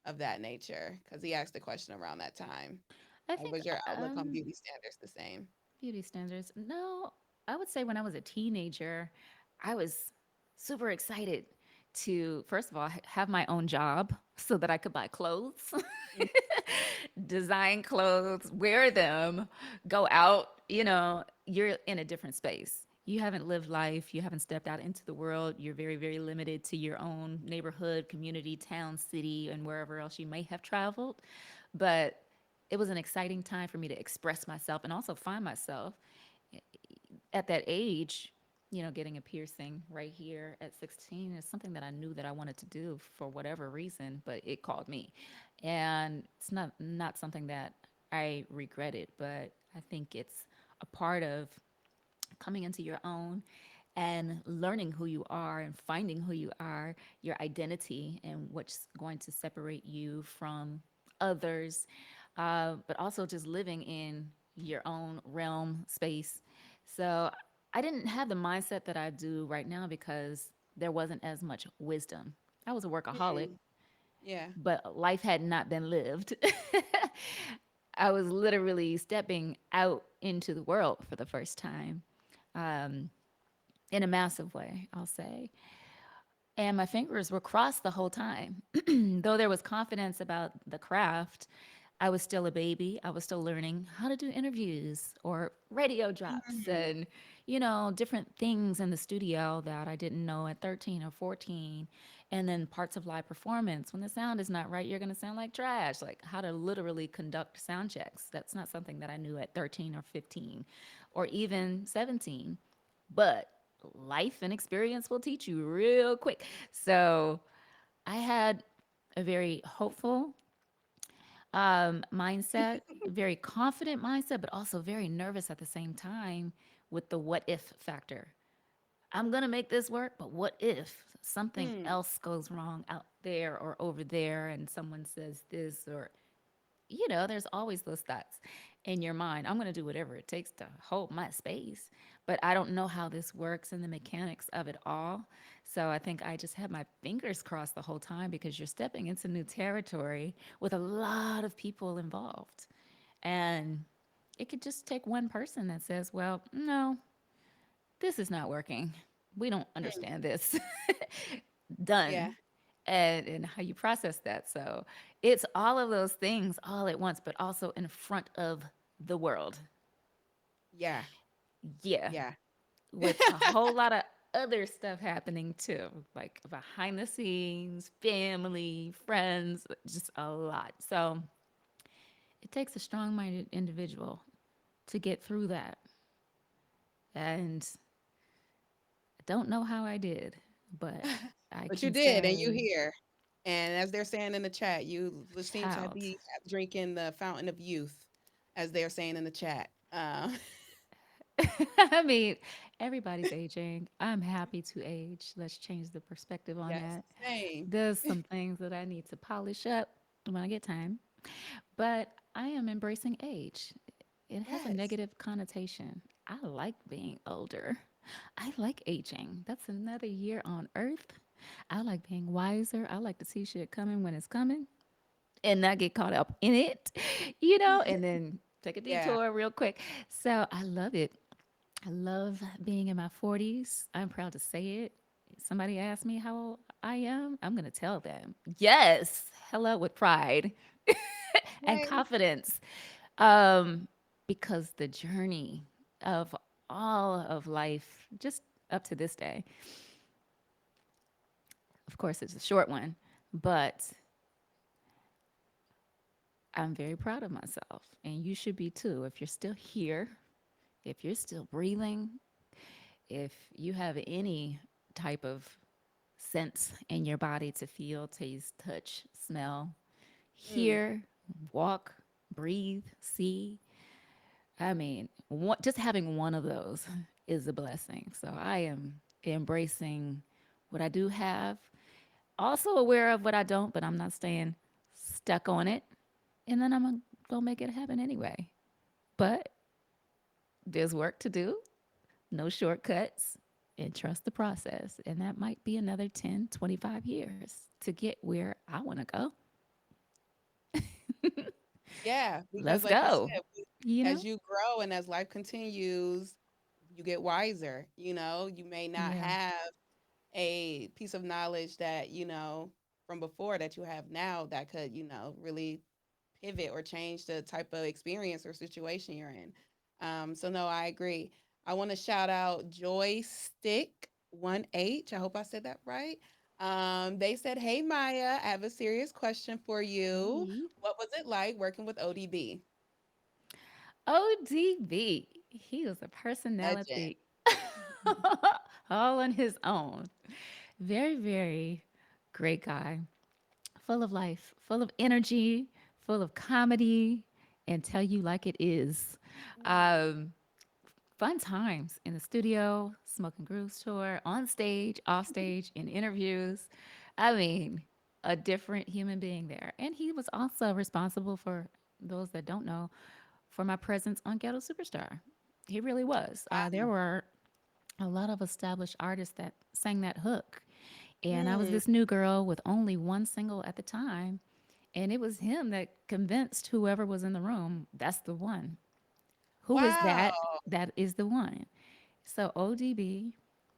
of that nature, because he asked the question around that time. I Like, think was your outlook on beauty standards the same? beauty standards. No, I would say when I was a teenager, I was super excited to, first of all, have my own job so that I could buy clothes, Mm. design clothes, wear them, go out. You're in a different space. You haven't lived life. You haven't stepped out into the world. You're very, very limited to your own neighborhood, community, town, city, and wherever else you may have traveled. But it was an exciting time for me to express myself and also find myself at that age. Getting a piercing right here at 16 is something that I knew that I wanted to do for whatever reason, but it called me. And it's not something that I regretted, but I think it's a part of coming into your own and learning who you are and finding who you are, your identity, and what's going to separate you from others, but also just living in your own realm space. So I didn't have the mindset that I do right now because there wasn't as much wisdom. I was a workaholic, Mm, yeah. but life had not been lived. I was literally stepping out into the world for the first time, um, in a massive way, I'll say. And my fingers were crossed the whole time. Though there was confidence about the craft, I was still a baby. I was still learning how to do interviews or radio drops Mm, and, different things in the studio that I didn't know at 13 or 14. And then parts of live performance. When the sound is not right, you're going to sound like trash. Like how to literally conduct sound checks. That's not something that I knew at 13 or 15 or even 17. But life and experience will teach you real quick. So I had a very hopeful mindset, very confident mindset, but also very nervous at the same time with the what if factor. I'm going to make this work, but what if something mm, else goes wrong out there or over there and someone says this or there's always those thoughts in your mind. I'm going to do whatever it takes to hold my space, but I don't know how this works and the mechanics of it all. So I think I just had my fingers crossed the whole time because you're stepping into new territory with a lot of people involved. And it could just take one person that says, well, no, this is not working. We don't mm, understand this. yeah. Done. And how you process that. So it's all of those things all at once, but also in front of the world. Yeah. Yeah. Yeah. With a whole lot of other stuff happening too, like behind the scenes, family, friends, just a lot. So it takes a strong minded individual to get through that. And I don't know how I did, but I But you can did, and you say, here. And as they're saying in the chat, you seem to child. be drinking the fountain of youth, as they're saying in the chat. I mean, everybody's aging. I'm happy to age. Let's change the perspective on Yes, that. same. There's some things that I need to polish up when I get time, but I am embracing age. It has a Yes. negative connotation. I like being older. I like aging. That's another year on earth. I like being wiser. I like to see shit coming when it's coming and not get caught up in it, and then take a Yeah. detour real quick. So I love it. I love being in my 40s. I'm proud to say it. Somebody asks me how old I am, I'm going to tell them, yes, hello with pride and Right. confidence. Um, because the journey of all of life, just up to this day, of course, it's a short one, but I'm very proud of myself. And you should be too. If you're still here, if you're still breathing, if you have any type of sense in your body to feel, taste, touch, smell, Mm. hear, walk, breathe, see. I mean, just having one of those is a blessing. So I am embracing what I do have, also aware of what I don't, but I'm not staying stuck on it. And then I'm going to go make it happen anyway. But there's work to do, no shortcuts, and trust the process. And that might be another 10, 25 years to get where I want to go. Yeah, because Let's like you go. said, You know? as you grow and as life continues, you get wiser. You may not Yeah. have a piece of knowledge that, from before that you have now that could, really pivot or change the type of experience or situation you're in. So no, I agree. I want to shout out Joystick 1H. I hope I said that right. They said, "Hey Maya, I have a serious question for you. Hey. What was it like working with ODB?" ODB. He was a Legend. personality all on his own. Very, very great guy. Full of life, full of energy, full of comedy, and tell you like it is. Mm, Um, Fun times in the studio, smoking grooves tour, on stage, off stage, in interviews. I mean, a different human being there. And he was also responsible for those that don't know for my presence on Ghetto Superstar. He really was. There wow. were a lot of established artists that sang that hook. And I was Mm, this new girl with only one single at the time. And it was him that convinced whoever was in the room that's the one. Who is wow. that? That is the one. So ODB,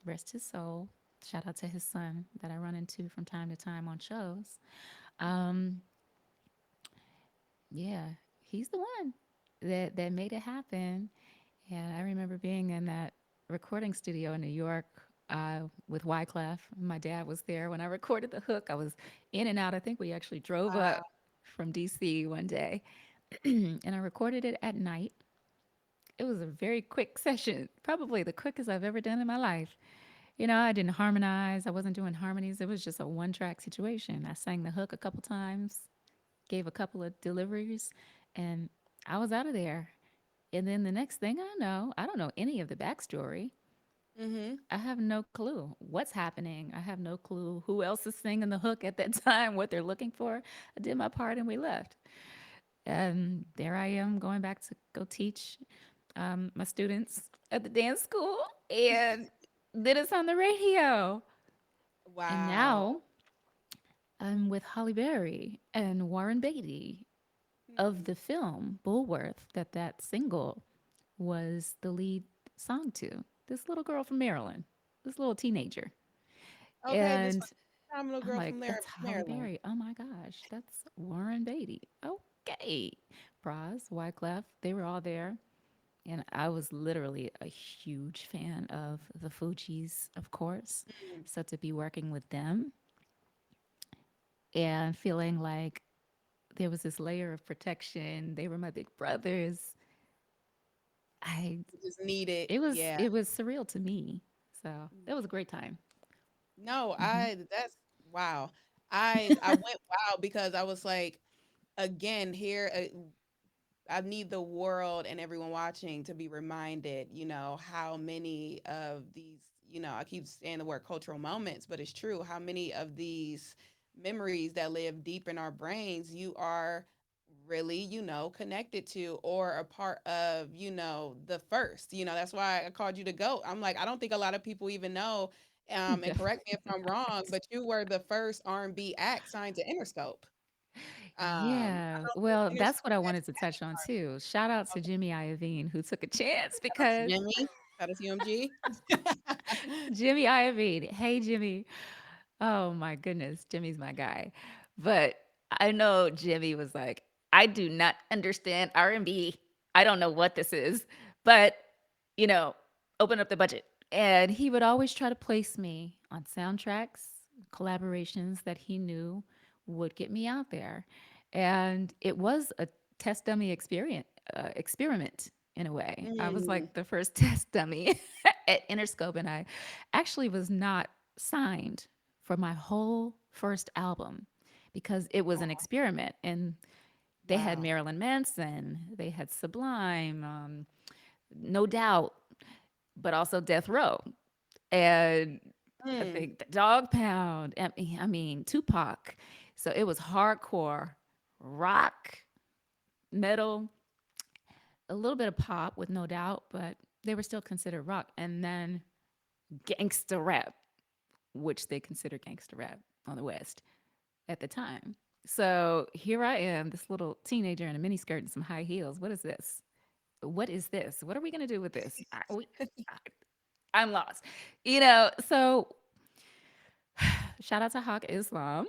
rest his soul. Shout out to his son that I run into from time to time on shows. Um, yeah, he's the one that made it happen. And I remember being in that recording studio in New York with Wyclef. My dad was there when I recorded the hook. I was in and out. I think we actually drove up Wow. from DC one day, and I recorded it at night. It was a very quick session, probably the quickest I've ever done in my life. I didn't harmonize. I wasn't doing harmonies. It was just a one track situation. I sang the hook a couple times, gave a couple of deliveries, and I was out of there. And then the next thing I know, I don't know any of the backstory. Mm-hmm. I have no clue what's happening. I have no clue who else is singing the hook at that time, what they're looking for. I did my part and we left. And there I am going back to go teach my students at the dance school. And then it's on the radio. And Wow. now I'm with Holly Berry and Warren Beatty of Hmm. the film Bullworth, that single was the lead song to. This little girl from Maryland, this little teenager. Okay, this And phenomenal I'm girl like, from there, that's Holly Maryland. Berry. Oh my gosh, that's Warren Beatty. Okay. Braz, Wyclef, they were all there. And I was literally a huge fan of the Fugees, of course. Mm. So to be working with them and feeling like there was this layer of protection, they were my big brothers. I Just need it. it was Yeah. it was surreal to me. So that was a great time. No, Hmm. that's wow. I went wow because I was like, again, here, I need the world and everyone watching to be reminded, how many of these, I keep saying the word cultural moments, but it's true. How many of these memories that live deep in our brains you are really, connected to or a part of, the first. That's why I called you the GOAT. I'm like, I don't think a lot of people even know. And correct me if Definitely I'm wrong, not. but you were the first R&B act signed to Interscope. I Yeah, don't think well, that's what Interscope I had wanted to touch on too. Shout out to Jimmy Iovine who took a chance shout out to because Jimmy. Shout out to UMG. Jimmy Iovine, hey Jimmy. Oh my goodness, Jimmy's my guy. But I know Jimmy was like, I do not understand R&B. I don't know what this is, but you know, open up the budget. And he would always try to place me on soundtracks, collaborations that he knew would get me out there. And it was a test dummy experiment in a way. I was Mm, like the first test dummy at Interscope, and I actually was not signed for my whole first album because it was an experiment. And they had wow. Marilyn Manson, they had Sublime, No Doubt, but also Death Row. And I Mm, think the Dog Pound, I mean, Tupac. So it was hardcore rock, metal, a little bit of pop with No Doubt, but they were still considered rock. And then gangsta rap, which they consider gangsta rap on the West at the time. So here I am, this little teenager in a miniskirt and some high heels. What is this? What is this? What are we going to do with this? I'm lost. So shout out to Hawk Islam.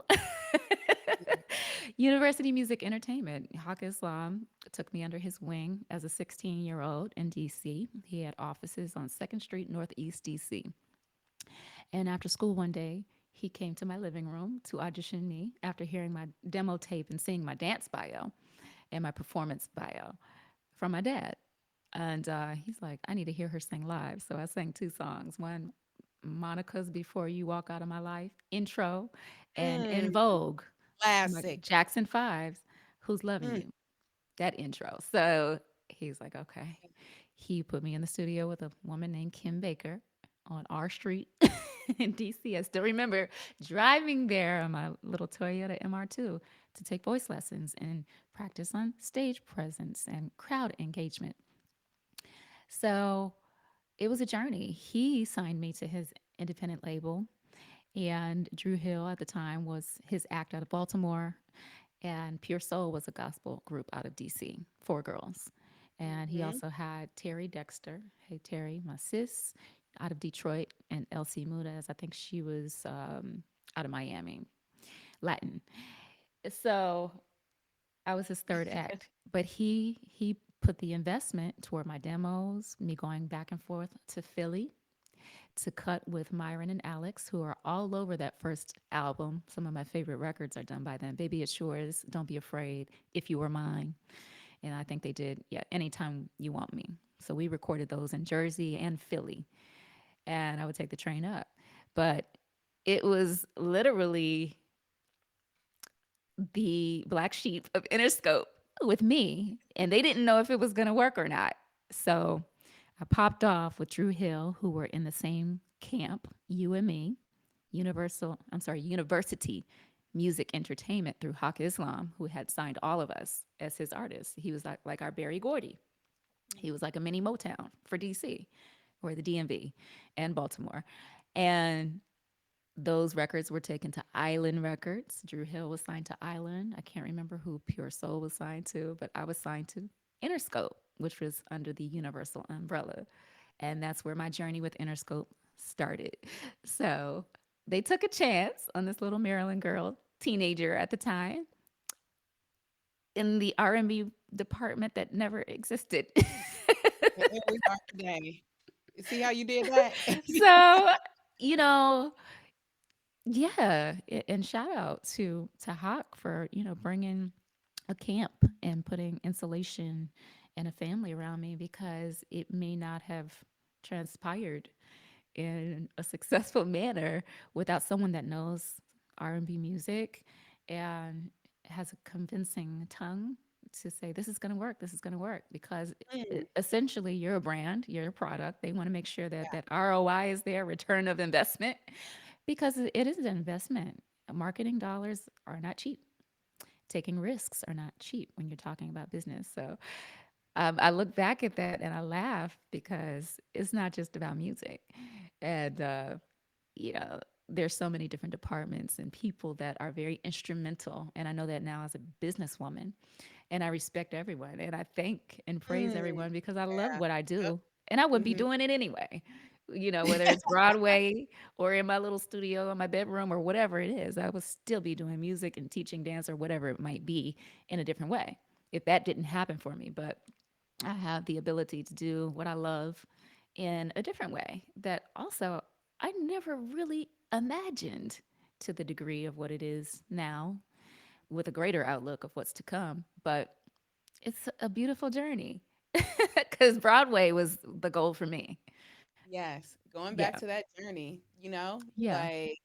University Music Entertainment. Hawk Islam took me under his wing as a 16-year-old in DC. He had offices on 2nd Street, Northeast DC. And after school one day, he came to my living room to audition me after hearing my demo tape and seeing my dance bio and my performance bio from my dad. And he's like, I need to hear her sing live. So I sang two songs. One, Monica's Before You Walk Out of My Life, intro, and In mm, Vogue, my classic. Jackson Fives, Who's Loving Mm, You, that intro. So he's like, okay. He put me in the studio with a woman named Kim Baker on our street in DC. I still remember driving there on my little Toyota MR2 to take voice lessons and practice on stage presence and crowd engagement. So it was a journey. He signed me to his independent label, and Drew Hill at the time was his act out of Baltimore, and Pure Soul was a gospel group out of DC, four girls. And he mhm. also had Terry Dexter, hey Terry, my sis, out of Detroit, and Elsie Mudez, I think she was out of Miami, Latin. So I was his third act, but he put the investment toward my demos, me going back and forth to Philly to cut with Myron and Alex, who are all over that first album. Some of my favorite records are done by them. Baby It's Yours, Don't Be Afraid, If You Were Mine. And I think they did, yeah, Anytime You Want Me. So we recorded those in Jersey and Philly. And I would take the train up. But it was literally the black sheep of Interscope with me, and they didn't know if it was going to work or not. So I popped off with Drew Hill, who were in the same camp, you and me, University Music Entertainment through Hawk Islam, who had signed all of us as his artists. He was like our Barry Gordy. He was like a mini Motown for DC or the DMV and Baltimore. And those records were taken to Island Records. Drew Hill was signed to Island. I can't remember who Pure Soul was signed to, but I was signed to Interscope, which was under the Universal umbrella. And that's where my journey with Interscope started. So they took a chance on this little Maryland girl, teenager at the time, in the R&B department that never existed. And here we are today. You see how you did that? So, you know, yeah, and shout out to Hawk for bringing a camp and putting insulation and a family around me because it may not have transpired in a successful manner without someone that knows R&B music and has a convincing tongue to say this is going to work, this is going to work, because Mm, essentially you're a brand, you're a product. They want to make sure that yeah. that ROI is there, return of investment, because it is an investment. Marketing dollars are not cheap. Taking risks are not cheap when you're talking about business. So I look back at that and I laugh because it's not just about music. And, you know, there's so many different departments and people that are very instrumental. And I know that now as a businesswoman, and I respect everyone and I thank and praise Mm, everyone because I love yeah. what I Yep. do. And I would be Mhm. doing it anyway. Whether it's Broadway or in my little studio in my bedroom or whatever it is, I would still be doing music and teaching dance or whatever it might be in a different way if that didn't happen for me. But I have the ability to do what I love in a different way that also I never really imagined to the degree of what it is now with a greater outlook of what's to come. But it's a beautiful journey because Broadway was the goal for me. Yes, going back Yeah. to that journey, Yeah. like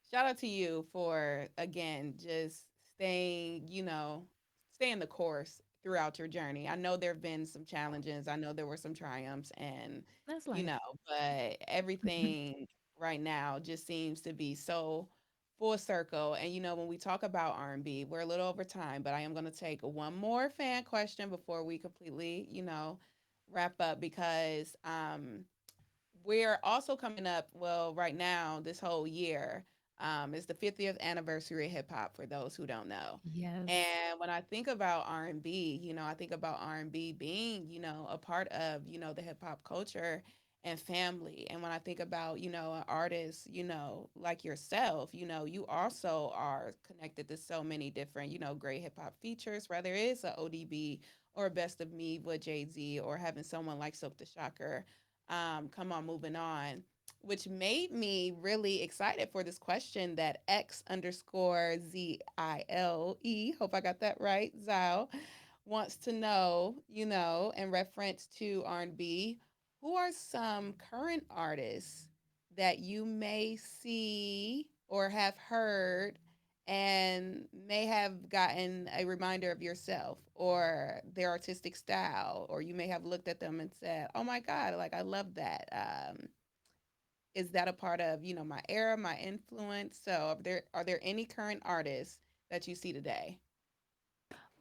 shout out to you for again just staying the course throughout your journey. I know there have been some challenges. I know there were some triumphs and That's you life. know, but everything right now just seems to be so full circle. And when we talk about R&B, we're a little over time, but I am going to take one more fan question before we completely, wrap up because we're also coming up, well, right now, this whole year is the 50th anniversary of hip hop for those who don't know. Yes. And when I think about R&B, I think about R&B being, a part of, the hip hop culture and family. And when I think about, an artist, like yourself, you also are connected to so many different, great hip hop features, whether it's a ODB or Best of Me with Jay-Z or having someone like Silk the Shocker come on, moving on, which made me really excited for this question that X underscore ZILE, hope I got that right, Zile, wants to know, in reference to R&B, who are some current artists that you may see or have heard and may have gotten a reminder of yourself or their artistic style, or you may have looked at them and said, "Oh my God, like I love that." Is that a part of my era, my influence? So, are there any current artists that you see today?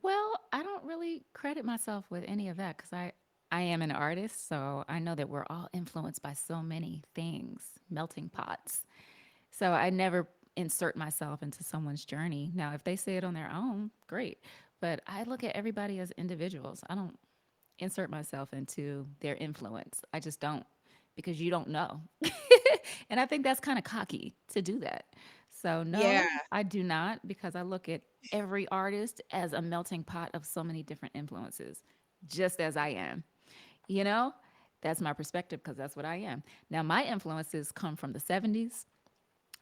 Well, I don't really credit myself with any of that because I am an artist, so I know that we're all influenced by so many things, melting pots. So I never insert myself into someone's journey. Now, if they say it on their own, great. But I look at everybody as individuals. I don't insert myself into their influence. I just don't because you don't know. And I think that's kind of cocky to do that. So, Yeah, no, I do not because I look at every artist as a melting pot of so many different influences, just as I am. You know, that's my perspective because that's what I am. Now, my influences come from the 70s.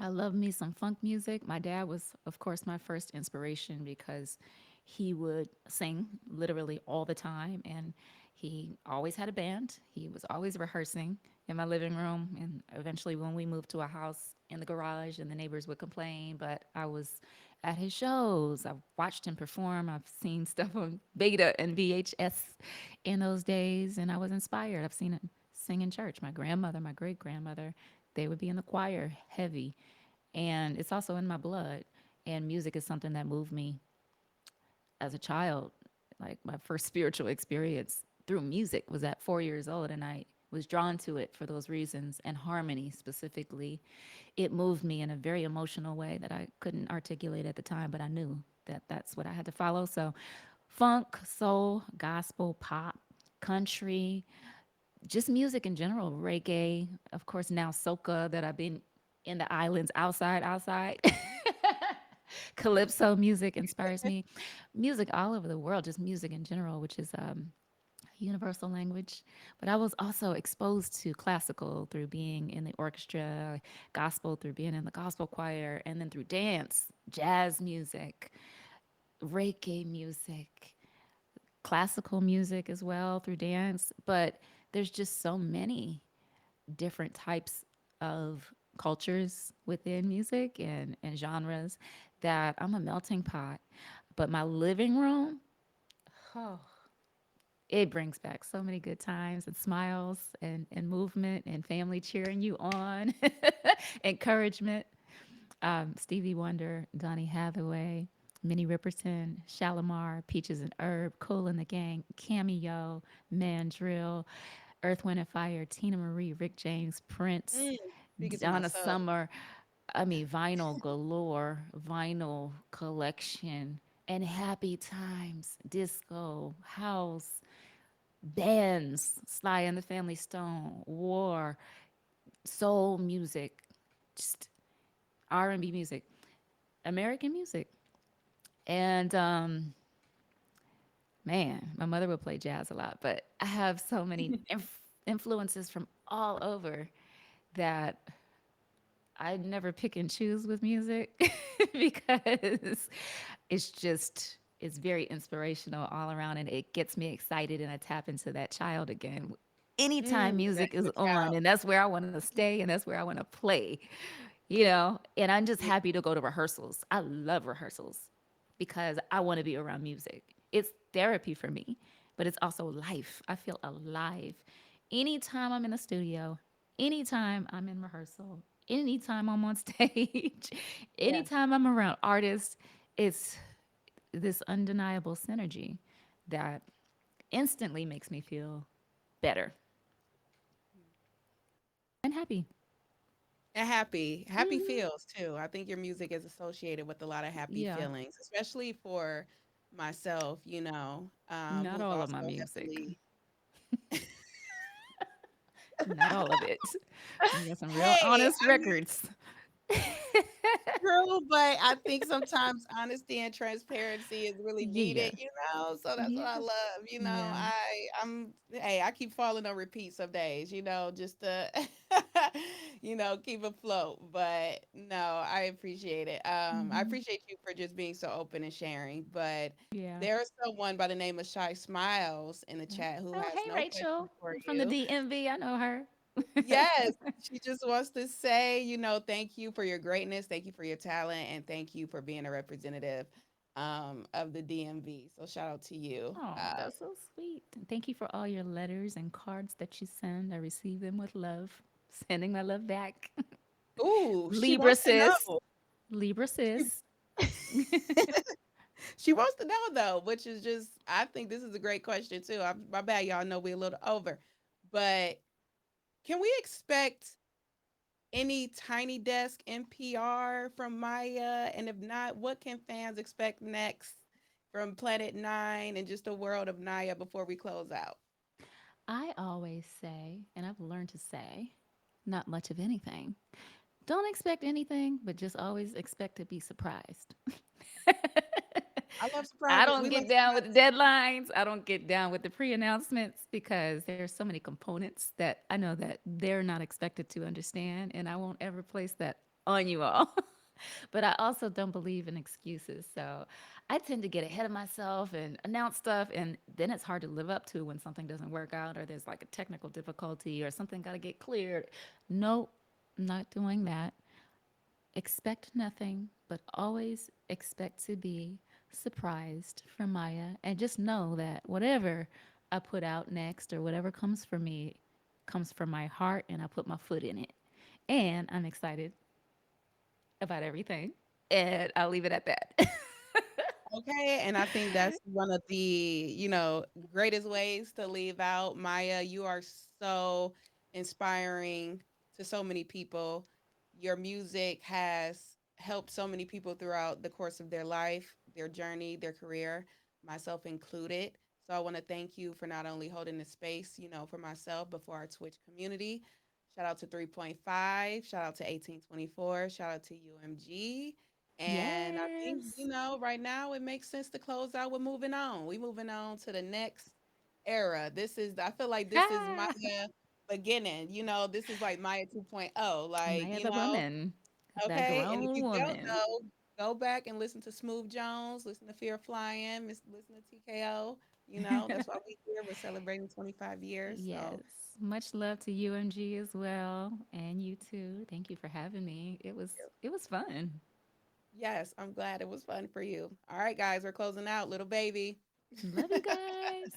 I love me some funk music. My dad was, of course, my first inspiration because he would sing literally all the time and he always had a band. He was always rehearsing in my living room. And eventually, when we moved to a house in the garage, and the neighbors would complain, but I was at his shows. I've watched him perform. I've seen stuff on beta and VHS in those days, and I was inspired. I've seen him sing in church. My grandmother, my great grandmother, they would be in the choir heavy and it's also in my blood. And music is something that moved me as a child. Like my first spiritual experience through music was at 4 years old, and I was drawn to it for those reasons. And harmony specifically, it moved me in a very emotional way that I couldn't articulate at the time, but I knew that that's what I had to follow. So, funk, soul, gospel, pop, country, just music in general, reggae, of course, now soca that I've been in the islands outside. Calypso music inspires me. Music all over the world, just music in general, which is a universal language. But I was also exposed to classical through being in the orchestra, gospel through being in the gospel choir, and then through dance, jazz music, reggae music, classical music as well through dance. But there's just so many different types of cultures within music and genres that I'm a melting pot. But my living room Oh, it brings back so many good times and smiles and movement and family cheering you on, encouragement. Stevie Wonder, Donny Hathaway, Minnie Riperton, Shalimar, Peaches and Herb, Kool and the Gang, Cameo, Mandrill, Earth, Wind and Fire, Tina Marie, Rick James, Prince, Mm, speaking to my Donna soul. Summer. I mean, vinyl galore, vinyl collection, and happy times, disco, house, bands, Sly and the Family Stone, war, soul music, just R&B music, American music. And man, my mother would play jazz a lot, but I have so many influences from all over that I never pick and choose with music because it's very inspirational all around and it gets me excited and I tap into that child again. Anytime That music is inner on child. and that's where I want to stay and that's where I want to play, you know, and I'm just Yeah. happy to go to rehearsals. I love rehearsals because I want to be around music. It's therapy for me, but it's also life. I feel alive. Anytime I'm in the studio, anytime I'm in rehearsal, anytime I'm on stage, Yeah. anytime I'm around artists, it's this undeniable synergy that instantly makes me feel better and happy. And happy, happy Hmm. feels too. I think your music is associated with a lot of happy Yeah, feelings, especially for myself, not who've all of my also music. heavily. Not all of it. We got some real Hey, honest records. true, but I think sometimes honesty and transparency is really Yeah. needed. So that's what I Yeah. love. Yeah. I keep falling on repeat some days, just to keep afloat. But no, I appreciate it. I Hmm. appreciate you for just being so open and sharing. But Yeah. there's someone by the name of Shy Smiles in the chat who Oh, has hey, no questions Rachel for from the you. DMV. I know her. Yes, she just wants to say, thank you for your greatness, thank you for your talent, and thank you for being a representative of the DMV. So shout out to you. Oh, that's so sweet. And thank you for all your letters and cards that you send. I receive them with love. Sending my love back. Ooh, she Libra wants to sis. know. Libra She, sis. she wants to know though, which is just I think this is a great question too. My bad, y'all know we're a little over, but can we expect any Tiny Desk NPR from Maya? And if not, what can fans expect next from Planet Nine and just a world of Naya before we close out? I always say, and I've learned to say, not much of anything. Don't expect anything, but just always expect to be surprised. I love I surprises. don't We love get down with the surprises. deadlines. I don't get down with the pre announcements because there's so many components that I know that they're not expected to understand. And I won't ever place that on you all. But I also don't believe in excuses. So I tend to get ahead of myself and announce stuff. And then it's hard to live up to when something doesn't work out or there's like a technical difficulty or something got to get cleared. No, I'm not doing that. Expect nothing, but always expect to be surprised from Maya. And just know that whatever I put out next or whatever comes for me comes from my heart and I put my foot in it. And I'm excited about everything. And I'll leave it at that. Okay, and I think that's one of the greatest ways to leave out. Maya, you are so inspiring to so many people. Your music has helped so many people throughout the course of their life, their journey, their career, myself included. So I want to thank you for not only holding the space, for myself, but for our Twitch community. Shout out to 3.5, shout out to 1824, shout out to UMG. And I think, Yes. right now it makes sense to close out with moving on. We moving on to the next era. I feel like this is Ah, Maya beginning. This is like Maya 2.0. Maya the woman, that Okay. And if grown you don't woman. know, go back and listen to Smooth Jones, listen to Fear of Flying, listen to TKO. That's why we here. We're celebrating 25 years. Yes. So Much love to UMG as well, and you too. Thank you for having me. It was fun. yes, I'm glad it was fun for you. All right, guys, we're closing out. Little baby. Love you guys.